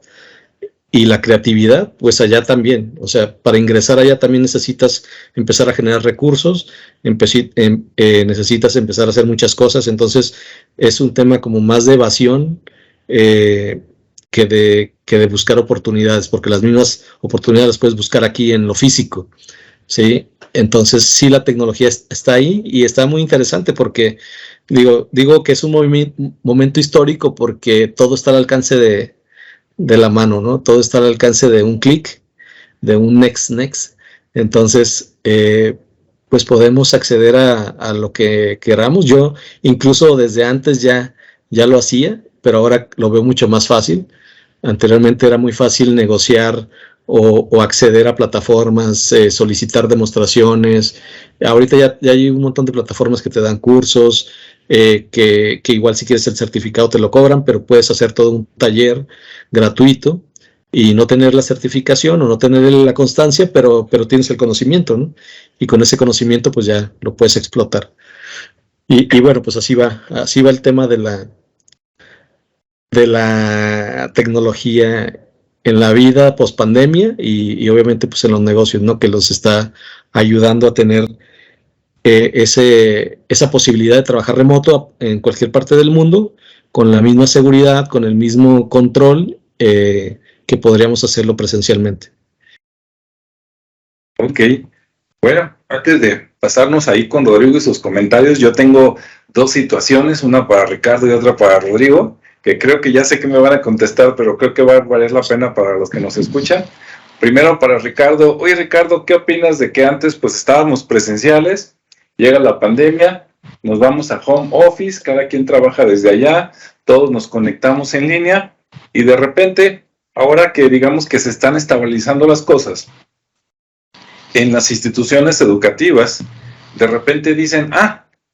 y la creatividad, pues allá también. O sea, para ingresar allá también necesitas empezar a generar recursos, necesitas empezar a hacer muchas cosas. Entonces, es un tema como más de evasión que de buscar oportunidades, porque las mismas oportunidades las puedes buscar aquí en lo físico, ¿sí? Entonces, sí, la tecnología está ahí y está muy interesante porque digo que es un momento histórico porque todo está al alcance de la mano, ¿no? Todo está al alcance de un clic, de un next. Entonces, pues podemos acceder a lo que queramos. Yo incluso desde antes ya lo hacía, pero ahora lo veo mucho más fácil. Anteriormente era muy fácil negociar o acceder a plataformas, solicitar demostraciones. Ahorita ya hay un montón de plataformas que te dan cursos, que igual si quieres el certificado te lo cobran, pero puedes hacer todo un taller gratuito y no tener la certificación o no tener la constancia, pero tienes el conocimiento, ¿no? Y con ese conocimiento pues ya lo puedes explotar. Y bueno, pues así va el tema de la tecnología en la vida post pandemia y obviamente pues en los negocios, ¿no? Que los está ayudando a tener esa posibilidad de trabajar remoto en cualquier parte del mundo con la misma seguridad, con el mismo control que podríamos hacerlo presencialmente. Ok, bueno, antes de pasarnos ahí con Rodrigo y sus comentarios, yo tengo dos situaciones, una para Ricardo y otra para Rodrigo, que creo que ya sé que me van a contestar, pero creo que va a valer la pena para los que nos escuchan. Primero para Ricardo. Oye, Ricardo, ¿qué opinas de que antes pues estábamos presenciales, llega la pandemia, nos vamos a home office, cada quien trabaja desde allá, todos nos conectamos en línea y de repente, ahora que digamos que se están estabilizando las cosas, en las instituciones educativas, de repente dicen,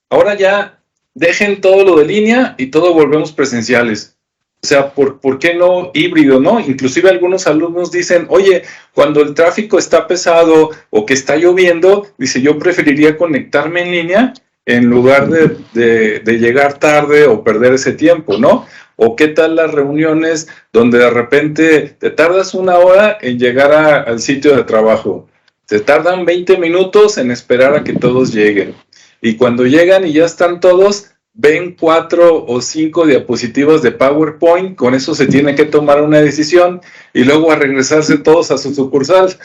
ahora ya dejen todo lo de línea y todo volvemos presenciales. O sea, ¿por qué no híbrido, no? Inclusive algunos alumnos dicen, oye, cuando el tráfico está pesado o que está lloviendo, dice, yo preferiría conectarme en línea en lugar de llegar tarde o perder ese tiempo, ¿no? O qué tal las reuniones donde de repente te tardas una hora en llegar al sitio de trabajo. Se tardan 20 minutos en esperar a que todos lleguen. Y cuando llegan y ya están todos, ven 4 o 5 diapositivas de PowerPoint, con eso se tiene que tomar una decisión y luego a regresarse todos a su sucursal.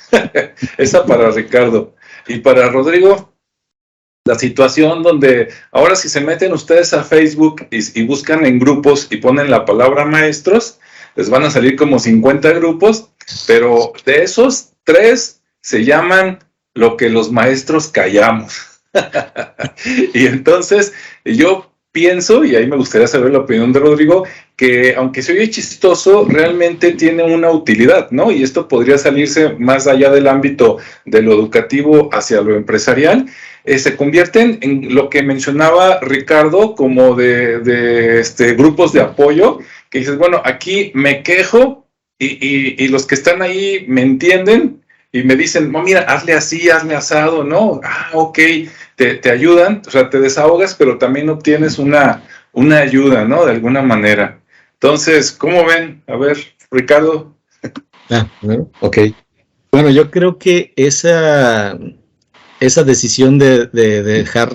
Esa para Ricardo. Y para Rodrigo, la situación donde ahora si se meten ustedes a Facebook y buscan en grupos y ponen la palabra maestros, les van a salir como 50 grupos, pero de esos 3 se llaman lo que los maestros callamos. Y entonces yo pienso, y ahí me gustaría saber la opinión de Rodrigo, que aunque se oye chistoso, realmente tiene una utilidad, ¿no? Y esto podría salirse más allá del ámbito de lo educativo hacia lo empresarial. Se convierten en lo que mencionaba Ricardo como de grupos de apoyo, que dices, bueno, aquí me quejo y los que están ahí me entienden y me dicen, no, mira, hazle así, hazle asado, ¿no? Ah, ok, te ayudan, o sea, te desahogas, pero también obtienes una ayuda, ¿no? De alguna manera. Entonces, ¿cómo ven? A ver, Ricardo. Bueno, ok. Bueno, yo creo que esa decisión de dejar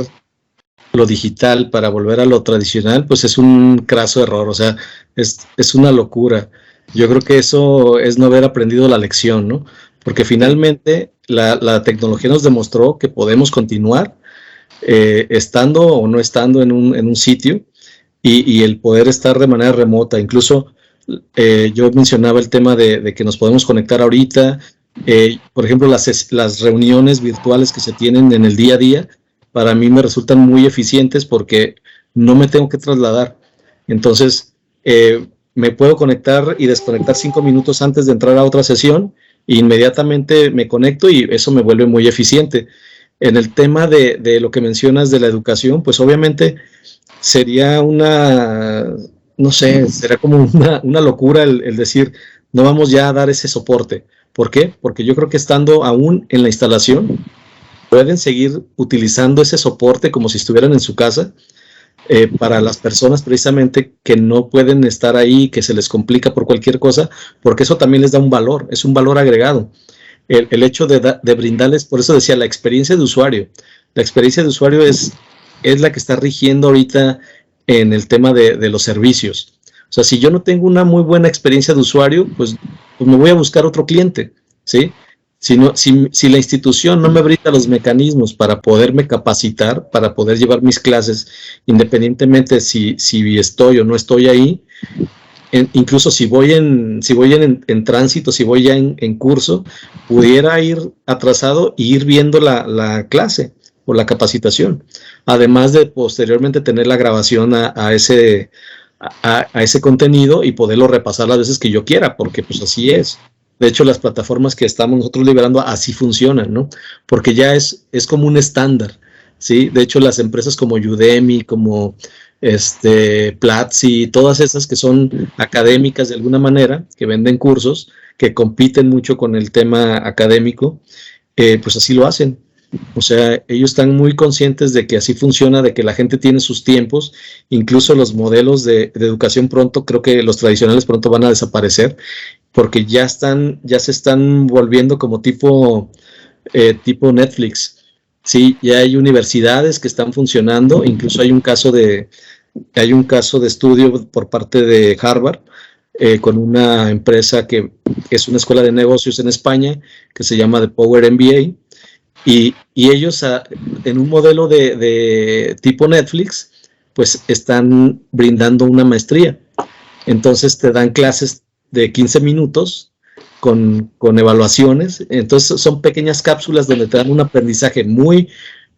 lo digital para volver a lo tradicional, pues es un craso error, o sea, es una locura. Yo creo que eso es no haber aprendido la lección, ¿no? Porque finalmente la tecnología nos demostró que podemos continuar estando o no estando en un sitio y el poder estar de manera remota. Incluso yo mencionaba el tema de que nos podemos conectar ahorita. Por ejemplo, las reuniones virtuales que se tienen en el día a día, para mí me resultan muy eficientes porque no me tengo que trasladar. Entonces, me puedo conectar y desconectar 5 minutos antes de entrar a otra sesión, e inmediatamente me conecto y eso me vuelve muy eficiente. En el tema de lo que mencionas de la educación, pues obviamente sería no sé, será como una locura el decir, no vamos ya a dar ese soporte. ¿Por qué? Porque yo creo que estando aún en la instalación, pueden seguir utilizando ese soporte como si estuvieran en su casa, para las personas precisamente que no pueden estar ahí, que se les complica por cualquier cosa, porque eso también les da un valor, es un valor agregado. El hecho de brindarles, por eso decía, la experiencia de usuario. La experiencia de usuario es la que está rigiendo ahorita en el tema de los servicios. O sea, si yo no tengo una muy buena experiencia de usuario, pues me voy a buscar otro cliente, ¿sí? Si la institución no me brinda los mecanismos para poderme capacitar, para poder llevar mis clases, independientemente si estoy o no estoy ahí, incluso si voy en tránsito, si voy ya en curso, pudiera ir atrasado e ir viendo la clase o la capacitación, además de posteriormente tener la grabación a ese contenido y poderlo repasar las veces que yo quiera, porque pues así es. De hecho, las plataformas que estamos nosotros liberando así funcionan, ¿no? Porque ya es como un estándar, ¿sí? De hecho, las empresas como Udemy, como Platzi, todas esas que son académicas de alguna manera, que venden cursos, que compiten mucho con el tema académico, pues así lo hacen. O sea, ellos están muy conscientes de que así funciona, de que la gente tiene sus tiempos, incluso los modelos de educación pronto, creo que los tradicionales pronto van a desaparecer, porque ya se están volviendo como tipo Netflix. Sí, ya hay universidades que están funcionando, incluso hay un caso de estudio por parte de Harvard, con una empresa que es una escuela de negocios en España, que se llama The Power MBA, y ellos en un modelo de tipo Netflix, pues están brindando una maestría. Entonces te dan clases de 15 minutos con evaluaciones. Entonces son pequeñas cápsulas donde te dan un aprendizaje muy,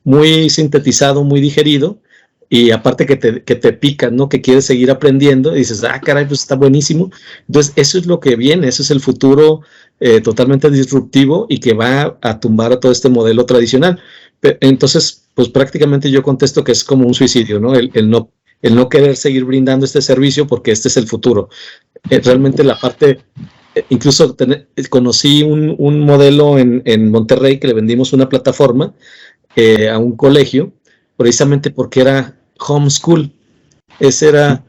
muy sintetizado, muy digerido, y aparte que te pican, ¿no? Que quieres seguir aprendiendo y dices, caray, pues está buenísimo. Entonces eso es lo que viene, eso es el futuro totalmente disruptivo y que va a tumbar a todo este modelo tradicional. Entonces, pues prácticamente yo contesto que es como un suicidio, ¿no? El no querer seguir brindando este servicio porque este es el futuro. Realmente la parte, incluso conocí un modelo en Monterrey que le vendimos una plataforma a un colegio, precisamente porque era homeschool. Esa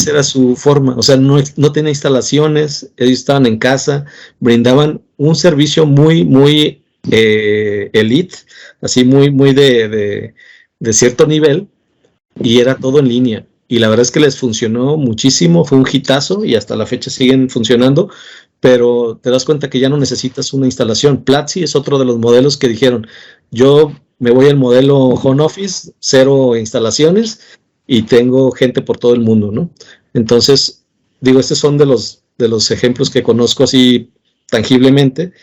era su forma, o sea, no tenía instalaciones, ellos estaban en casa, brindaban un servicio muy, muy elite, así muy, muy de cierto nivel, y era todo en línea. Y la verdad es que les funcionó muchísimo, fue un hitazo y hasta la fecha siguen funcionando, pero te das cuenta que ya no necesitas una instalación. Platzi es otro de los modelos que dijeron, yo me voy al modelo home office, 0 instalaciones y tengo gente por todo el mundo, ¿no? Entonces, digo, estos son de los los ejemplos que conozco así tangiblemente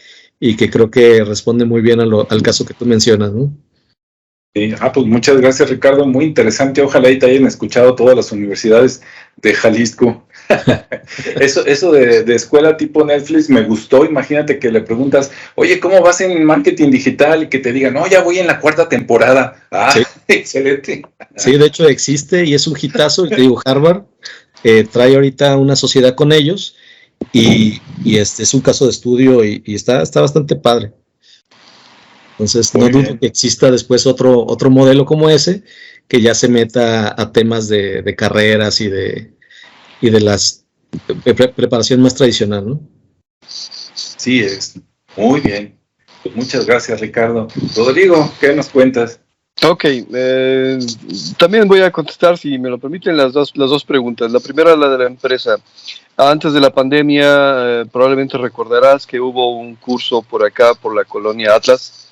y que creo que responde muy bien al caso que tú mencionas, ¿no? Sí. Pues muchas gracias, Ricardo. Muy interesante. Ojalá y te hayan escuchado todas las universidades de Jalisco. Eso de escuela tipo Netflix me gustó. Imagínate que le preguntas, oye, ¿cómo vas en marketing digital? Y que te digan, no, ya voy en la 4ª temporada. Sí. Excelente. Sí, de hecho existe y es un hitazo. Y te digo, Harvard trae ahorita una sociedad con ellos y es un caso de estudio y está bastante padre. Entonces, no dudo que exista después otro modelo como ese, que ya se meta a temas de carreras y de las preparación más tradicional, ¿no? Sí, es. Muy bien. Pues muchas gracias, Ricardo. Rodrigo, ¿qué nos cuentas? Ok, también voy a contestar, si me lo permiten, las dos preguntas. La primera, la de la empresa. Antes de la pandemia, probablemente recordarás que hubo un curso por acá, por la colonia Atlas,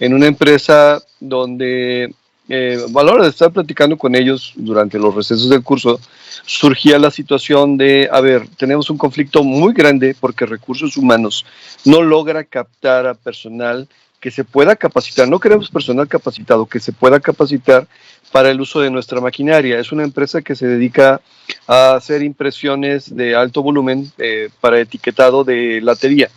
en una empresa donde a la hora de estar platicando con ellos durante los recesos del curso, surgía la situación de, a ver, tenemos un conflicto muy grande porque recursos humanos no logra captar a personal que se pueda capacitar. No queremos personal capacitado, que se pueda capacitar para el uso de nuestra maquinaria. Es una empresa que se dedica a hacer impresiones de alto volumen para etiquetado de latería.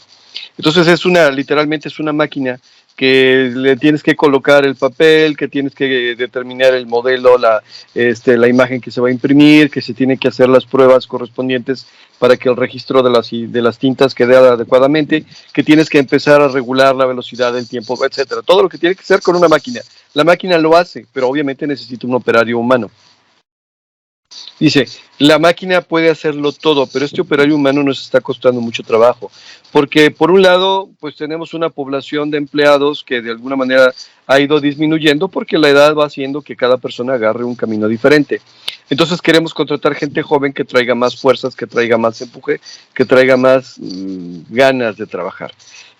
Entonces literalmente es una máquina que le tienes que colocar el papel, que tienes que determinar el modelo, la imagen que se va a imprimir, que se tiene que hacer las pruebas correspondientes para que el registro de las tintas quede adecuadamente, que tienes que empezar a regular la velocidad del tiempo, etcétera. Todo lo que tiene que hacer con una máquina. La máquina lo hace, pero obviamente necesita un operario humano. Dice, la máquina puede hacerlo todo, pero este operario humano nos está costando mucho trabajo, porque por un lado, pues tenemos una población de empleados que de alguna manera ha ido disminuyendo porque la edad va haciendo que cada persona agarre un camino diferente. Entonces queremos contratar gente joven que traiga más fuerzas, que traiga más empuje, que traiga más ganas de trabajar.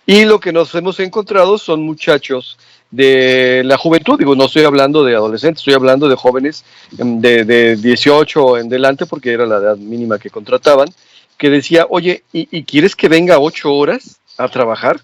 Y lo que nos hemos encontrado son muchachos de la juventud, digo, no estoy hablando de adolescentes, estoy hablando de jóvenes de 18 en delante, porque era la edad mínima que contrataban, que decía, oye, ¿y quieres que venga 8 horas a trabajar?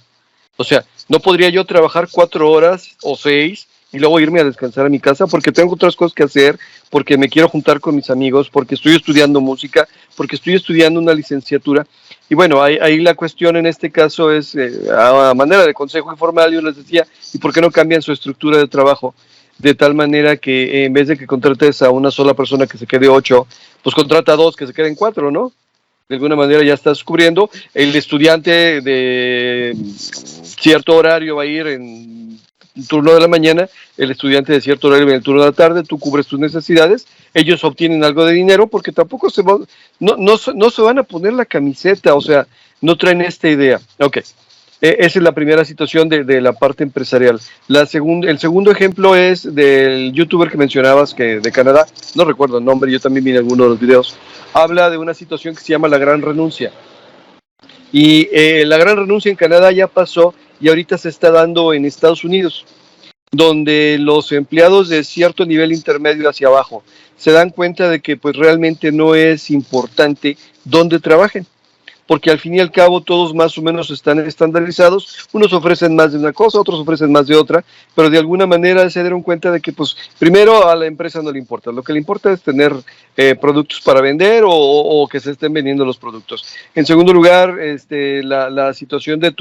O sea, ¿no podría yo trabajar 4 horas o 6 y luego irme a descansar a mi casa? Porque tengo otras cosas que hacer, porque me quiero juntar con mis amigos, porque estoy estudiando música, porque estoy estudiando una licenciatura. Y bueno, ahí la cuestión en este caso es, a manera de consejo informal, yo les decía, ¿y por qué no cambian su estructura de trabajo? De tal manera que en vez de que contrates a una sola persona que se quede 8, pues contrata a 2 que se queden 4, ¿no? De alguna manera ya estás cubriendo. El estudiante de cierto horario va a ir en el turno de la mañana, el estudiante de cierto horario en el turno de la tarde, tú cubres tus necesidades, ellos obtienen algo de dinero porque tampoco no se van a poner la camiseta, o sea, no traen esta idea. Ok, esa es la primera situación de la parte empresarial. El segundo ejemplo es del youtuber que mencionabas, que de Canadá, no recuerdo el nombre, yo también vi en alguno de los videos, habla de una situación que se llama la gran renuncia. Y la gran renuncia en Canadá ya pasó y ahorita se está dando en Estados Unidos, donde los empleados de cierto nivel intermedio hacia abajo se dan cuenta de que pues realmente no es importante dónde trabajen, porque al fin y al cabo todos más o menos están estandarizados, unos ofrecen más de una cosa, otros ofrecen más de otra, pero de alguna manera se dieron cuenta de que pues primero a la empresa no le importa, lo que le importa es tener productos para vender o que se estén vendiendo los productos. En segundo lugar, la situación de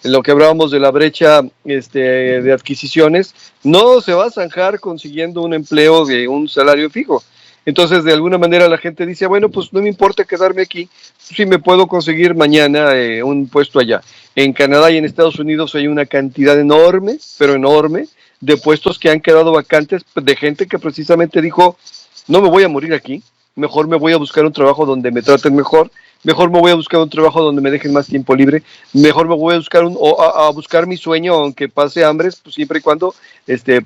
lo que hablábamos de la brecha de adquisiciones, no se va a zanjar consiguiendo un empleo de un salario fijo. Entonces, de alguna manera la gente dice, bueno, pues no me importa quedarme aquí, si me puedo conseguir mañana un puesto allá. En Canadá y en Estados Unidos hay una cantidad enorme, pero enorme, de puestos que han quedado vacantes de gente que precisamente dijo, no me voy a morir aquí, mejor me voy a buscar un trabajo donde me traten mejor, mejor me voy a buscar un trabajo donde me dejen más tiempo libre, mejor me voy a buscar a buscar mi sueño, aunque pase hambre, pues siempre y cuando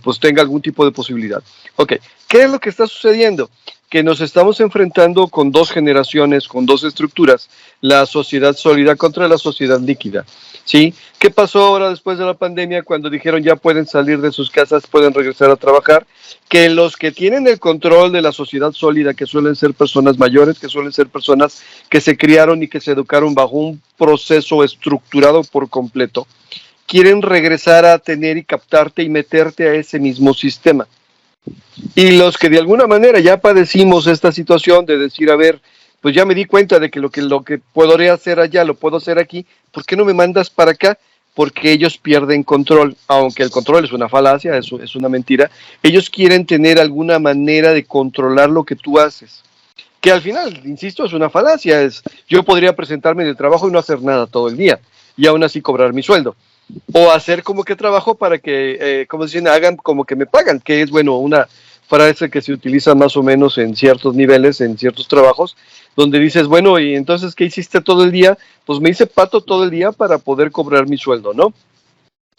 pues tenga algún tipo de posibilidad. Ok, ¿qué es lo que está sucediendo? Que nos estamos enfrentando con dos generaciones, con dos estructuras, la sociedad sólida contra la sociedad líquida. ¿sí? ¿Qué pasó ahora después de la pandemia cuando dijeron ya pueden salir de sus casas, pueden regresar a trabajar? Que los que tienen el control de la sociedad sólida, que suelen ser personas mayores, que suelen ser personas que se criaron y que se educaron bajo un proceso estructurado por completo, quieren regresar a tener y captarte y meterte a ese mismo sistema. Y los que de alguna manera ya padecimos esta situación de decir, a ver, pues ya me di cuenta de que lo que podría hacer allá lo puedo hacer aquí, ¿por qué no me mandas para acá? Porque ellos pierden control, aunque el control es una falacia, es una mentira. Ellos quieren tener alguna manera de controlar lo que tú haces, que al final, insisto, es una falacia. Yo podría presentarme en el trabajo y no hacer nada todo el día, y aún así cobrar mi sueldo. O hacer como que trabajo para que, como dicen, hagan como que me pagan, que es, bueno, una frase que se utiliza más o menos en ciertos niveles, en ciertos trabajos, donde dices, bueno, y entonces, ¿qué hiciste todo el día? Pues me hice pato todo el día para poder cobrar mi sueldo, ¿no?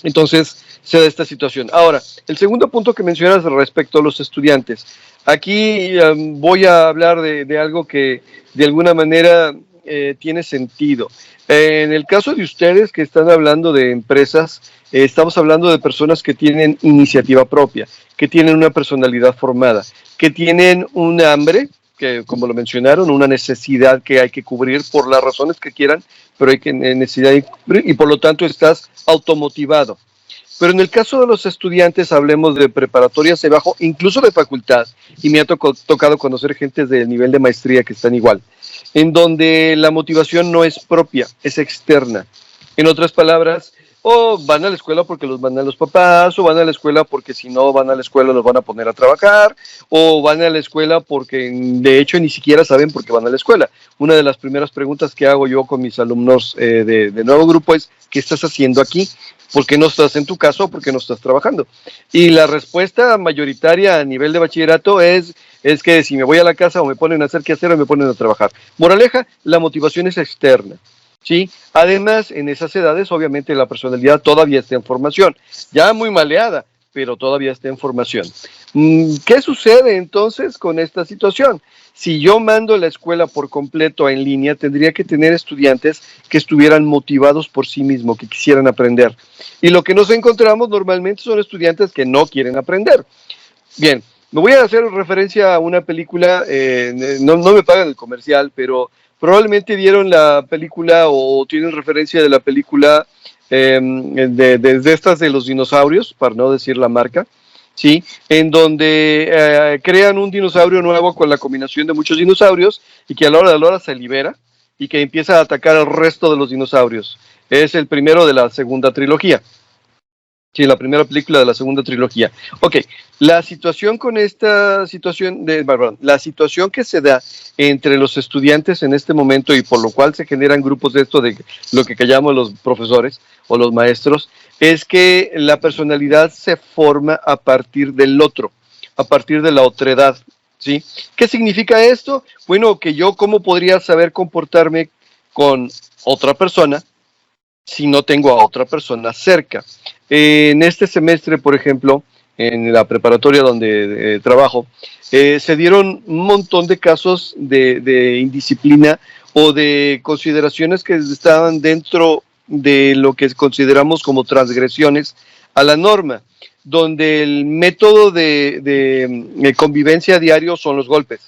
Entonces, se da esta situación. Ahora, el segundo punto que mencionas respecto a los estudiantes. Aquí voy a hablar de algo que de alguna manera tiene sentido. En el caso de ustedes que están hablando de empresas, estamos hablando de personas que tienen iniciativa propia, que tienen una personalidad formada, que tienen un hambre, que como lo mencionaron, una necesidad que hay que cubrir por las razones que quieran, pero hay que necesidad de cubrir y por lo tanto estás automotivado. Pero en el caso de los estudiantes, hablemos de preparatorias de bajo, incluso de facultad, y me ha tocado conocer gente del nivel de maestría que están igual, en donde la motivación no es propia, es externa. En otras palabras, o van a la escuela porque los mandan los papás, o van a la escuela porque si no van a la escuela los van a poner a trabajar, o van a la escuela porque de hecho ni siquiera saben por qué van a la escuela. Una de las primeras preguntas que hago yo con mis alumnos de nuevo grupo es, ¿qué estás haciendo aquí? ¿Por qué no estás en tu casa o por qué no estás trabajando? Y la respuesta mayoritaria a nivel de bachillerato es que si me voy a la casa o me ponen a hacer qué hacer o me ponen a trabajar. Moraleja, la motivación es externa, ¿sí? Además, en esas edades, obviamente, la personalidad todavía está en formación, ya muy maleada, pero todavía está en formación. ¿Qué sucede entonces con esta situación? Si yo mando la escuela por completo en línea, tendría que tener estudiantes que estuvieran motivados por sí mismos, que quisieran aprender. Y lo que nos encontramos normalmente son estudiantes que no quieren aprender. Bien, me voy a hacer referencia a una película, no me pagan el comercial, pero probablemente vieron la película o tienen referencia de la película de estas de los dinosaurios, para no decir la marca, ¿sí? En donde crean un dinosaurio nuevo con la combinación de muchos dinosaurios y que a la hora se libera y que empieza a atacar al resto de los dinosaurios. Es el primero de la segunda trilogía. Sí, la primera película de la segunda trilogía. Ok, la situación con esta situación, la situación que se da entre los estudiantes en este momento y por lo cual se generan grupos de esto de lo que llamamos los profesores o los maestros, es que la personalidad se forma a partir del otro, a partir de la otredad, ¿sí? ¿Qué significa esto? Bueno, que yo cómo podría saber comportarme con otra persona si no tengo a otra persona cerca. En este semestre, por ejemplo, en la preparatoria donde trabajo, se dieron un montón de casos de indisciplina o de consideraciones que estaban dentro de lo que consideramos como transgresiones a la norma, donde el método de convivencia diario son los golpes,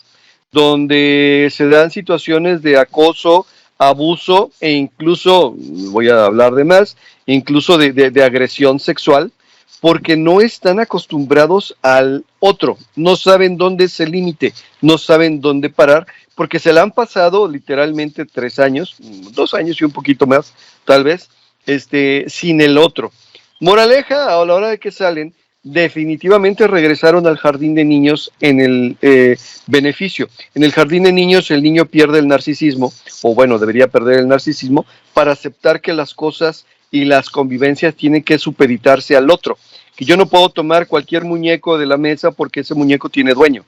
donde se dan situaciones de acoso, abuso e incluso, voy a hablar de más, incluso de agresión sexual, porque no están acostumbrados al otro, no saben dónde es el límite, no saben dónde parar, porque se le han pasado literalmente 3 años, 2 años y un poquito más, tal vez, sin el otro. Moraleja, a la hora de que salen, definitivamente regresaron al jardín de niños en el beneficio. En el jardín de niños el niño pierde el narcisismo, o bueno, debería perder el narcisismo, para aceptar que las cosas y las convivencias tienen que supeditarse al otro. Que yo no puedo tomar cualquier muñeco de la mesa porque ese muñeco tiene dueño,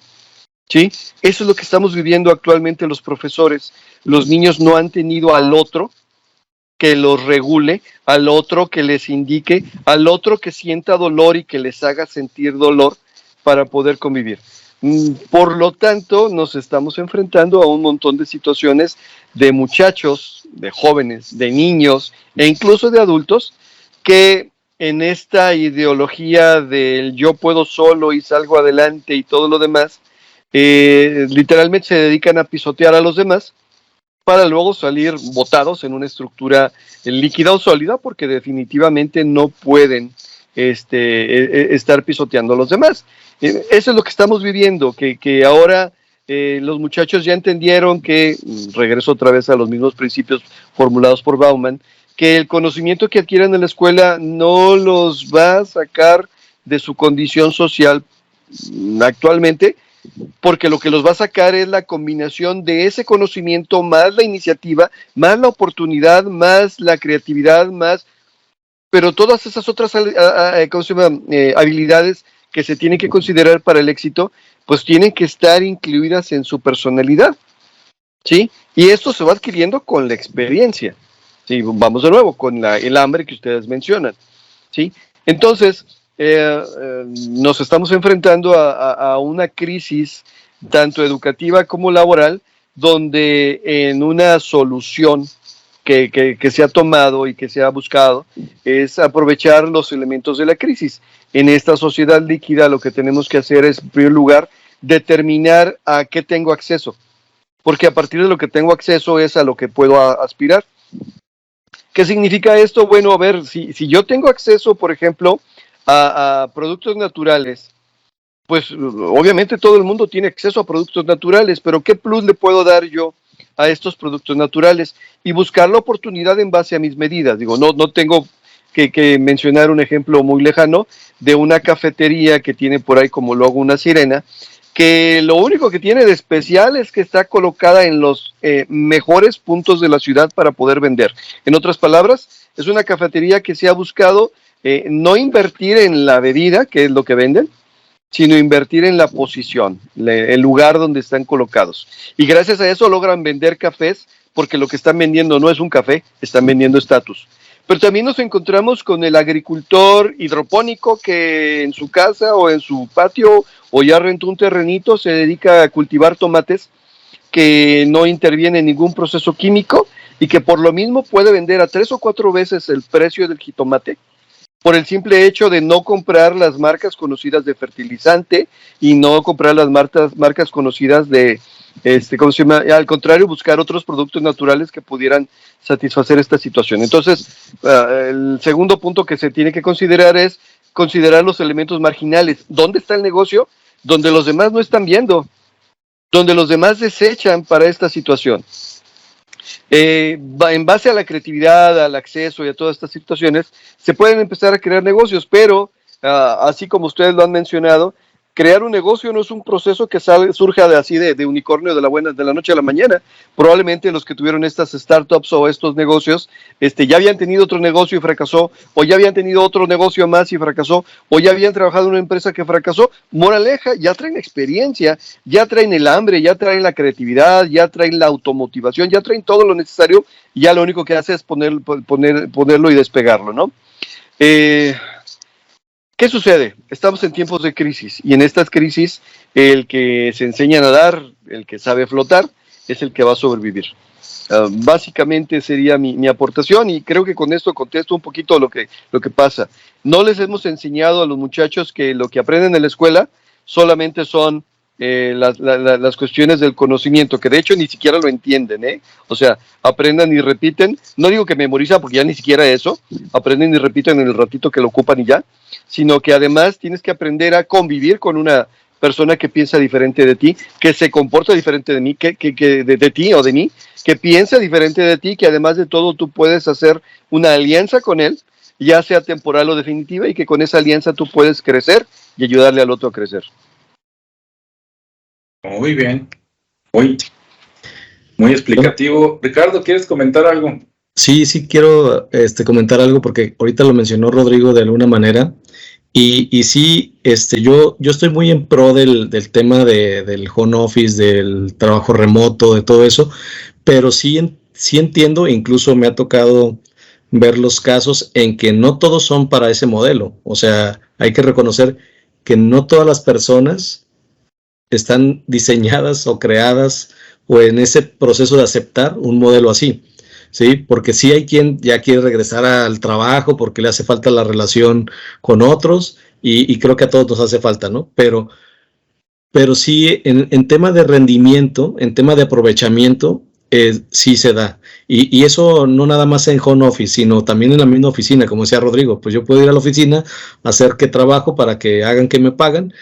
¿sí? Eso es lo que estamos viviendo actualmente los profesores. Los niños no han tenido al otro que los regule, al otro que les indique, al otro que sienta dolor y que les haga sentir dolor para poder convivir. Por lo tanto, nos estamos enfrentando a un montón de situaciones de muchachos, de jóvenes, de niños e incluso de adultos que en esta ideología del yo puedo solo y salgo adelante y todo lo demás, literalmente se dedican a pisotear a los demás para luego salir botados en una estructura líquida o sólida, porque definitivamente no pueden estar pisoteando a los demás. Eso es lo que estamos viviendo, que ahora los muchachos ya entendieron que, regreso otra vez a los mismos principios formulados por Bauman, que el conocimiento que adquieran en la escuela no los va a sacar de su condición social actualmente, porque lo que los va a sacar es la combinación de ese conocimiento más la iniciativa, más la oportunidad, más la creatividad, más, pero todas esas otras habilidades que se tienen que considerar para el éxito, pues tienen que estar incluidas en su personalidad, ¿sí? Y esto se va adquiriendo con la experiencia, ¿sí? Vamos de nuevo, con el hambre que ustedes mencionan, ¿sí? Entonces, nos estamos enfrentando a una crisis tanto educativa como laboral, donde en una solución que se ha tomado y que se ha buscado es aprovechar los elementos de la crisis. En esta sociedad líquida lo que tenemos que hacer es, en primer lugar, determinar a qué tengo acceso, porque a partir de lo que tengo acceso es a lo que puedo aspirar. ¿Qué significa esto? Bueno, a ver, si yo tengo acceso, por ejemplo, a productos naturales, pues obviamente todo el mundo tiene acceso a productos naturales, pero ¿qué plus le puedo dar yo a estos productos naturales? Y buscar la oportunidad en base a mis medidas. Digo, no tengo que mencionar un ejemplo muy lejano de una cafetería que tiene por ahí como logo una sirena, que lo único que tiene de especial es que está colocada en los mejores puntos de la ciudad para poder vender. En otras palabras, es una cafetería que se ha buscado no invertir en la bebida, que es lo que venden, sino invertir en la posición, el lugar donde están colocados. Y gracias a eso logran vender cafés, porque lo que están vendiendo no es un café, están vendiendo estatus. Pero también nos encontramos con el agricultor hidropónico que en su casa o en su patio o ya rentó un terrenito, se dedica a cultivar tomates, que no interviene en ningún proceso químico y que por lo mismo puede vender a 3 o 4 veces el precio del jitomate, por el simple hecho de no comprar las marcas conocidas de fertilizante y no comprar las marcas conocidas de, ¿cómo se llama? Al contrario, buscar otros productos naturales que pudieran satisfacer esta situación. Entonces, el segundo punto que se tiene que considerar es considerar los elementos marginales. ¿Dónde está el negocio? Donde los demás no están viendo, donde los demás desechan para esta situación. En base a la creatividad, al acceso y a todas estas situaciones, se pueden empezar a crear negocios, pero así como ustedes lo han mencionado, crear un negocio no es un proceso que surja de unicornio de la noche a la mañana. Probablemente los que tuvieron estas startups o estos negocios ya habían tenido otro negocio y fracasó, o ya habían tenido otro negocio más y fracasó, o ya habían trabajado en una empresa que fracasó. Moraleja, ya traen experiencia, ya traen el hambre, ya traen la creatividad, ya traen la automotivación, ya traen todo lo necesario, y ya lo único que hace es ponerlo y despegarlo, ¿no? ¿Qué sucede? Estamos en tiempos de crisis, y en estas crisis el que se enseña a nadar, el que sabe flotar, es el que va a sobrevivir. Básicamente sería mi aportación, y creo que con esto contesto un poquito lo que pasa. No les hemos enseñado a los muchachos que lo que aprenden en la escuela solamente son las cuestiones del conocimiento, que de hecho ni siquiera lo entienden, ¿eh? O sea, aprendan y repiten. No digo que memorizan, porque ya ni siquiera eso. Aprenden y repiten en el ratito que lo ocupan y ya. Sino que además tienes que aprender a convivir con una persona que piensa diferente de ti, que se comporta diferente de mí, de ti o de mí, que piensa diferente de ti, que además de todo tú puedes hacer una alianza con él, ya sea temporal o definitiva, y que con esa alianza tú puedes crecer y ayudarle al otro a crecer. Muy bien, muy explicativo. Ricardo, ¿quieres comentar algo? Sí, quiero comentar algo, porque ahorita lo mencionó Rodrigo de alguna manera, y sí, yo estoy muy en pro del tema del home office, del trabajo remoto, de todo eso, pero sí entiendo, incluso me ha tocado ver los casos en que no todos son para ese modelo. O sea, hay que reconocer que no todas las personas están diseñadas o creadas o en ese proceso de aceptar un modelo así, ¿sí? Porque sí hay quien ya quiere regresar al trabajo porque le hace falta la relación con otros y creo que a todos nos hace falta, ¿no? Pero sí, en tema de rendimiento, en tema de aprovechamiento, sí se da. Y eso no nada más en home office, sino también en la misma oficina, como decía Rodrigo. Pues yo puedo ir a la oficina, hacer que trabajo para que hagan que me pagan,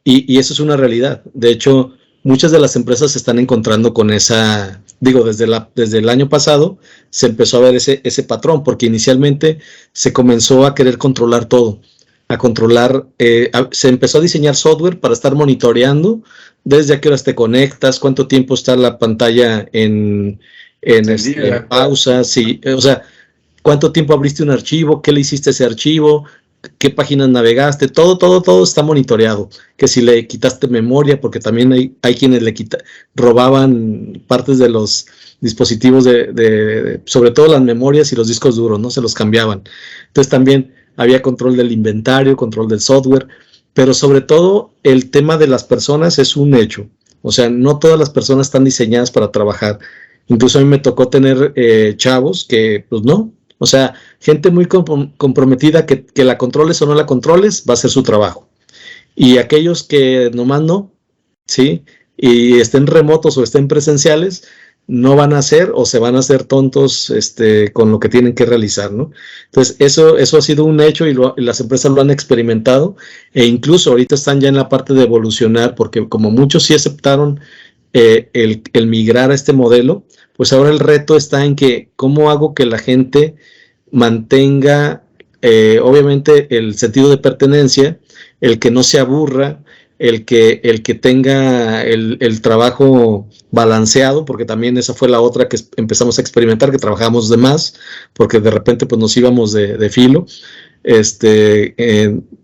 y eso es una realidad. De hecho, muchas de las empresas se están encontrando con esa, digo, desde el año pasado se empezó a ver ese patrón, porque inicialmente se comenzó a querer controlar todo. A controlar, se empezó a diseñar software para estar monitoreando desde a qué horas te conectas, cuánto tiempo está la pantalla en pausa, sí, o sea, cuánto tiempo abriste un archivo, qué le hiciste a ese archivo, qué páginas navegaste, todo está monitoreado. Que si le quitaste memoria, porque también hay quienes robaban partes de los dispositivos sobre todo las memorias y los discos duros, ¿no? Se los cambiaban. Entonces también había control del inventario, control del software, pero sobre todo el tema de las personas es un hecho. O sea, no todas las personas están diseñadas para trabajar. Incluso a mí me tocó tener chavos que, pues no, o sea, gente muy comprometida que la controles o no la controles, va a ser su trabajo. Y aquellos que nomás no, ¿sí? Y estén remotos o estén presenciales, no van a hacer o se van a hacer tontos con lo que tienen que realizar, ¿no? Entonces, eso ha sido un hecho y las empresas lo han experimentado e incluso ahorita están ya en la parte de evolucionar porque como muchos sí aceptaron el migrar a este modelo, pues ahora el reto está en que cómo hago que la gente mantenga obviamente el sentido de pertenencia, el que no se aburra, el que tenga el trabajo balanceado, porque también esa fue la otra que empezamos a experimentar, que trabajamos de más, porque de repente pues nos íbamos de filo,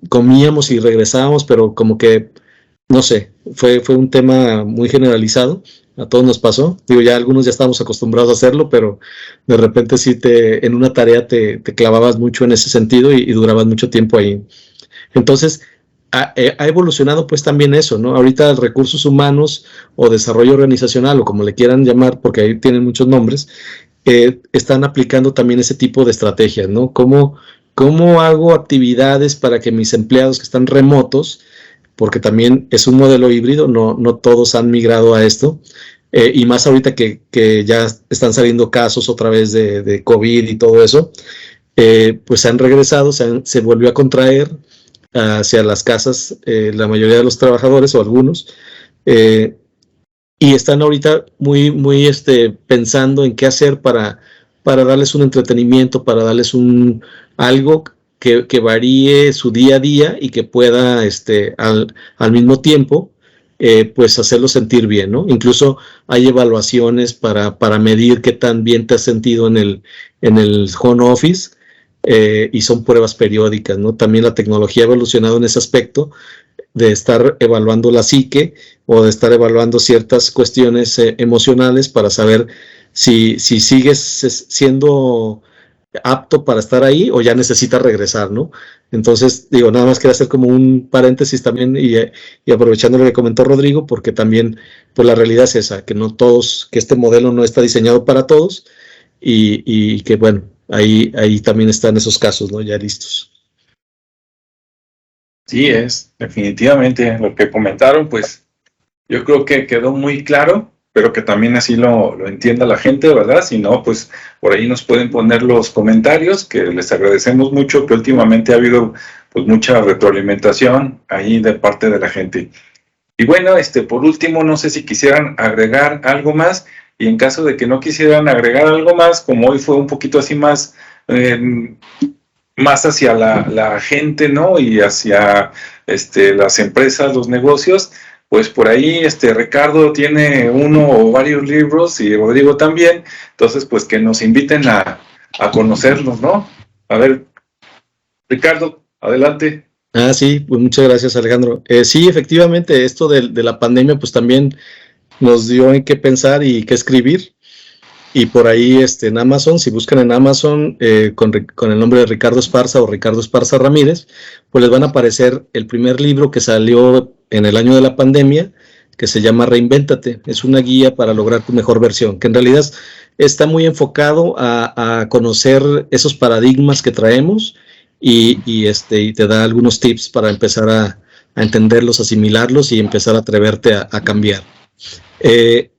comíamos y regresábamos, pero como que, no sé, fue un tema muy generalizado, a todos nos pasó, digo, ya algunos ya estábamos acostumbrados a hacerlo, pero de repente sí en una tarea te clavabas mucho en ese sentido y durabas mucho tiempo ahí. Entonces, ha evolucionado pues también eso, ¿no? Ahorita recursos humanos o desarrollo organizacional o como le quieran llamar, porque ahí tienen muchos nombres, están aplicando también ese tipo de estrategias, ¿no? ¿Cómo hago actividades para que mis empleados que están remotos, porque también es un modelo híbrido, no todos han migrado a esto, y más ahorita que ya están saliendo casos otra vez de COVID y todo eso, pues se han regresado, se volvió a contraer hacia las casas la mayoría de los trabajadores o algunos, y están ahorita muy pensando en qué hacer para darles un entretenimiento, para darles algo que varíe su día a día y que pueda al mismo tiempo pues hacerlo sentir bien, ¿no? Incluso hay evaluaciones para medir qué tan bien te has sentido en el home office, y son pruebas periódicas, ¿no? También la tecnología ha evolucionado en ese aspecto de estar evaluando la psique o de estar evaluando ciertas cuestiones emocionales para saber si sigues siendo apto para estar ahí o ya necesitas regresar, ¿no? Entonces, digo, nada más quería hacer como un paréntesis también y aprovechando lo que comentó Rodrigo, porque también, pues la realidad es esa, que no todos, que este modelo no está diseñado para todos y que, bueno, ahí también están esos casos, ¿no? Ya listos. Sí, definitivamente lo que comentaron, pues yo creo que quedó muy claro, pero que también así lo entienda la gente, ¿verdad? Si no, pues por ahí nos pueden poner los comentarios, que les agradecemos mucho, que últimamente ha habido pues mucha retroalimentación ahí de parte de la gente. Y bueno, por último, no sé si quisieran agregar algo más, y en caso de que no quisieran agregar algo más, como hoy fue un poquito así más hacia la gente, ¿no? Y hacia las empresas, los negocios, pues por ahí Ricardo tiene uno o varios libros y Rodrigo también, entonces pues que nos inviten a conocerlos, ¿no? A ver, Ricardo, adelante. Sí, pues muchas gracias, Alejandro. Sí, efectivamente, esto de la pandemia pues también nos dio en qué pensar y qué escribir. Y por ahí en Amazon, si buscan en Amazon con el nombre de Ricardo Esparza o Ricardo Esparza Ramírez, pues les van a aparecer el primer libro que salió en el año de la pandemia, que se llama Reinvéntate. Es una guía para lograr tu mejor versión, que en realidad está muy enfocado a conocer esos paradigmas que traemos y te da algunos tips para empezar a entenderlos, asimilarlos y empezar a atreverte a cambiar.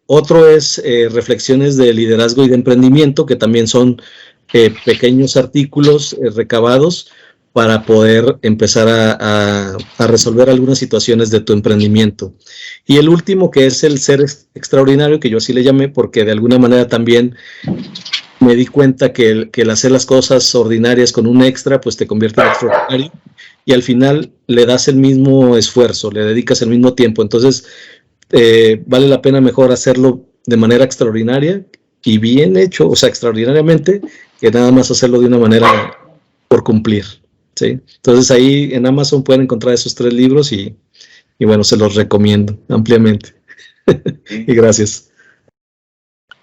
Otro es Reflexiones de liderazgo y de emprendimiento, que también son pequeños artículos recabados para poder empezar a resolver algunas situaciones de tu emprendimiento. Y el último, que es el Ser Extraordinario, que yo así le llamé porque de alguna manera también me di cuenta que el hacer las cosas ordinarias con un extra, pues te convierte en extraordinario, y al final le das el mismo esfuerzo, le dedicas el mismo tiempo. Entonces vale la pena mejor hacerlo de manera extraordinaria y bien hecho, o sea, extraordinariamente, que nada más hacerlo de una manera por cumplir, ¿sí? Entonces ahí en Amazon pueden encontrar esos 3 libros y bueno, se los recomiendo ampliamente. Y gracias.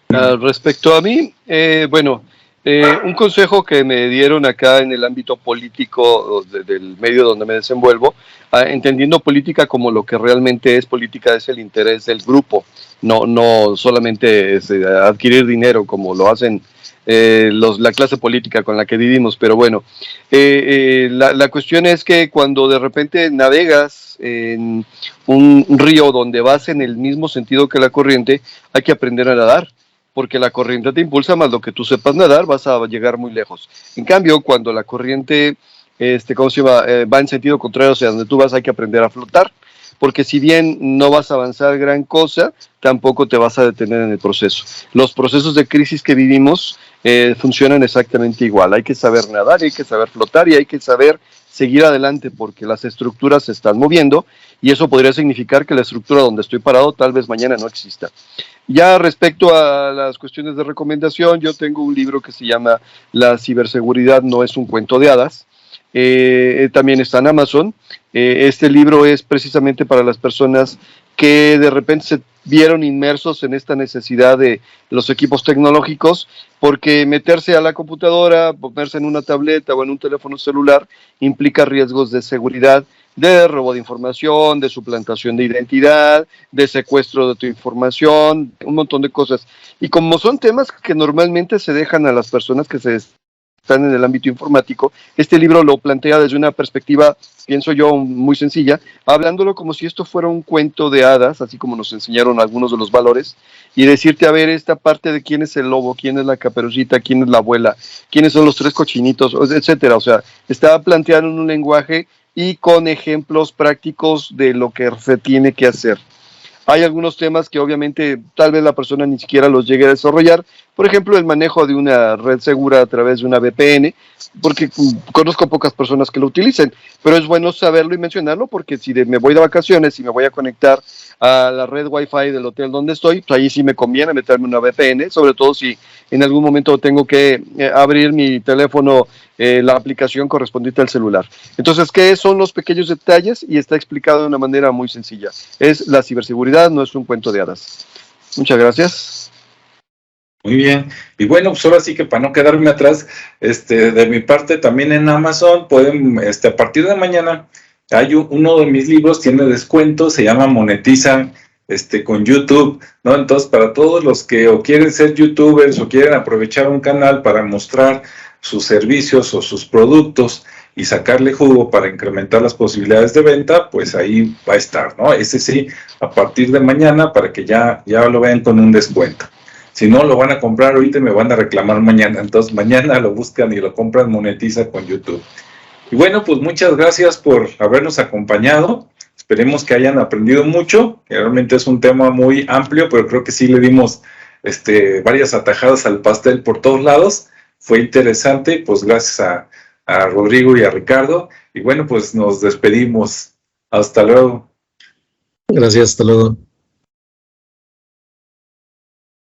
Respecto a mí, un consejo que me dieron acá en el ámbito político del medio donde me desenvuelvo, entendiendo política como lo que realmente es política, es el interés del grupo, no solamente es adquirir dinero como lo hacen la clase política con la que vivimos, pero bueno, la cuestión es que cuando de repente navegas en un río donde vas en el mismo sentido que la corriente, hay que aprender a nadar, porque la corriente te impulsa, más lo que tú sepas nadar, vas a llegar muy lejos. En cambio, cuando la corriente va en sentido contrario hacia donde tú vas, hay que aprender a flotar, porque si bien no vas a avanzar gran cosa, tampoco te vas a detener en el proceso. Los procesos de crisis que vivimos funcionan exactamente igual. Hay que saber nadar, hay que saber flotar y hay que saber seguir adelante, porque las estructuras se están moviendo y eso podría significar que la estructura donde estoy parado tal vez mañana no exista. Ya respecto a las cuestiones de recomendación, yo tengo un libro que se llama La ciberseguridad no es un cuento de hadas. También está en Amazon. Este libro es precisamente para las personas que de repente se vieron inmersos en esta necesidad de los equipos tecnológicos, porque meterse a la computadora, ponerse en una tableta o en un teléfono celular implica riesgos de seguridad, de robo de información, de suplantación de identidad, de secuestro de tu información, un montón de cosas. Y como son temas que normalmente se dejan a las personas que se están en el ámbito informático, este libro lo plantea desde una perspectiva, pienso yo, muy sencilla, hablándolo como si esto fuera un cuento de hadas, así como nos enseñaron algunos de los valores, y decirte, a ver, esta parte de quién es el lobo, quién es la caperucita, quién es la abuela, quiénes son los 3 cochinitos, etcétera. O sea, está planteado en un lenguaje y con ejemplos prácticos de lo que se tiene que hacer. Hay algunos temas que obviamente tal vez la persona ni siquiera los llegue a desarrollar, por ejemplo el manejo de una red segura a través de una VPN, porque conozco pocas personas que lo utilicen, pero es bueno saberlo y mencionarlo, porque si me voy de vacaciones y me voy a conectar a la red Wi-Fi del hotel donde estoy, pues ahí sí me conviene meterme una VPN, sobre todo si en algún momento tengo que abrir mi teléfono, la aplicación correspondiente al celular. Entonces, ¿qué son los pequeños detalles? Y está explicado de una manera muy sencilla. Es la ciberseguridad, no es un cuento de hadas. Muchas gracias. Muy bien. Y bueno, pues ahora sí que para no quedarme atrás, de mi parte también en Amazon pueden, a partir de mañana, hay uno de mis libros, tiene descuento, se llama Monetiza con YouTube, ¿no? Entonces, para todos los que o quieren ser youtubers o quieren aprovechar un canal para mostrar sus servicios o sus productos y sacarle jugo para incrementar las posibilidades de venta, pues ahí va a estar, ¿no? Ese sí, a partir de mañana, para que ya lo vean con un descuento. Si no, lo van a comprar ahorita y me van a reclamar mañana. Entonces, mañana lo buscan y lo compran, Monetiza con YouTube. Y bueno, pues muchas gracias por habernos acompañado. Esperemos que hayan aprendido mucho, que realmente es un tema muy amplio, pero creo que sí le dimos varias atajadas al pastel por todos lados. Fue interesante, pues gracias a Rodrigo y a Ricardo. Y bueno, pues nos despedimos. Hasta luego. Gracias, hasta luego.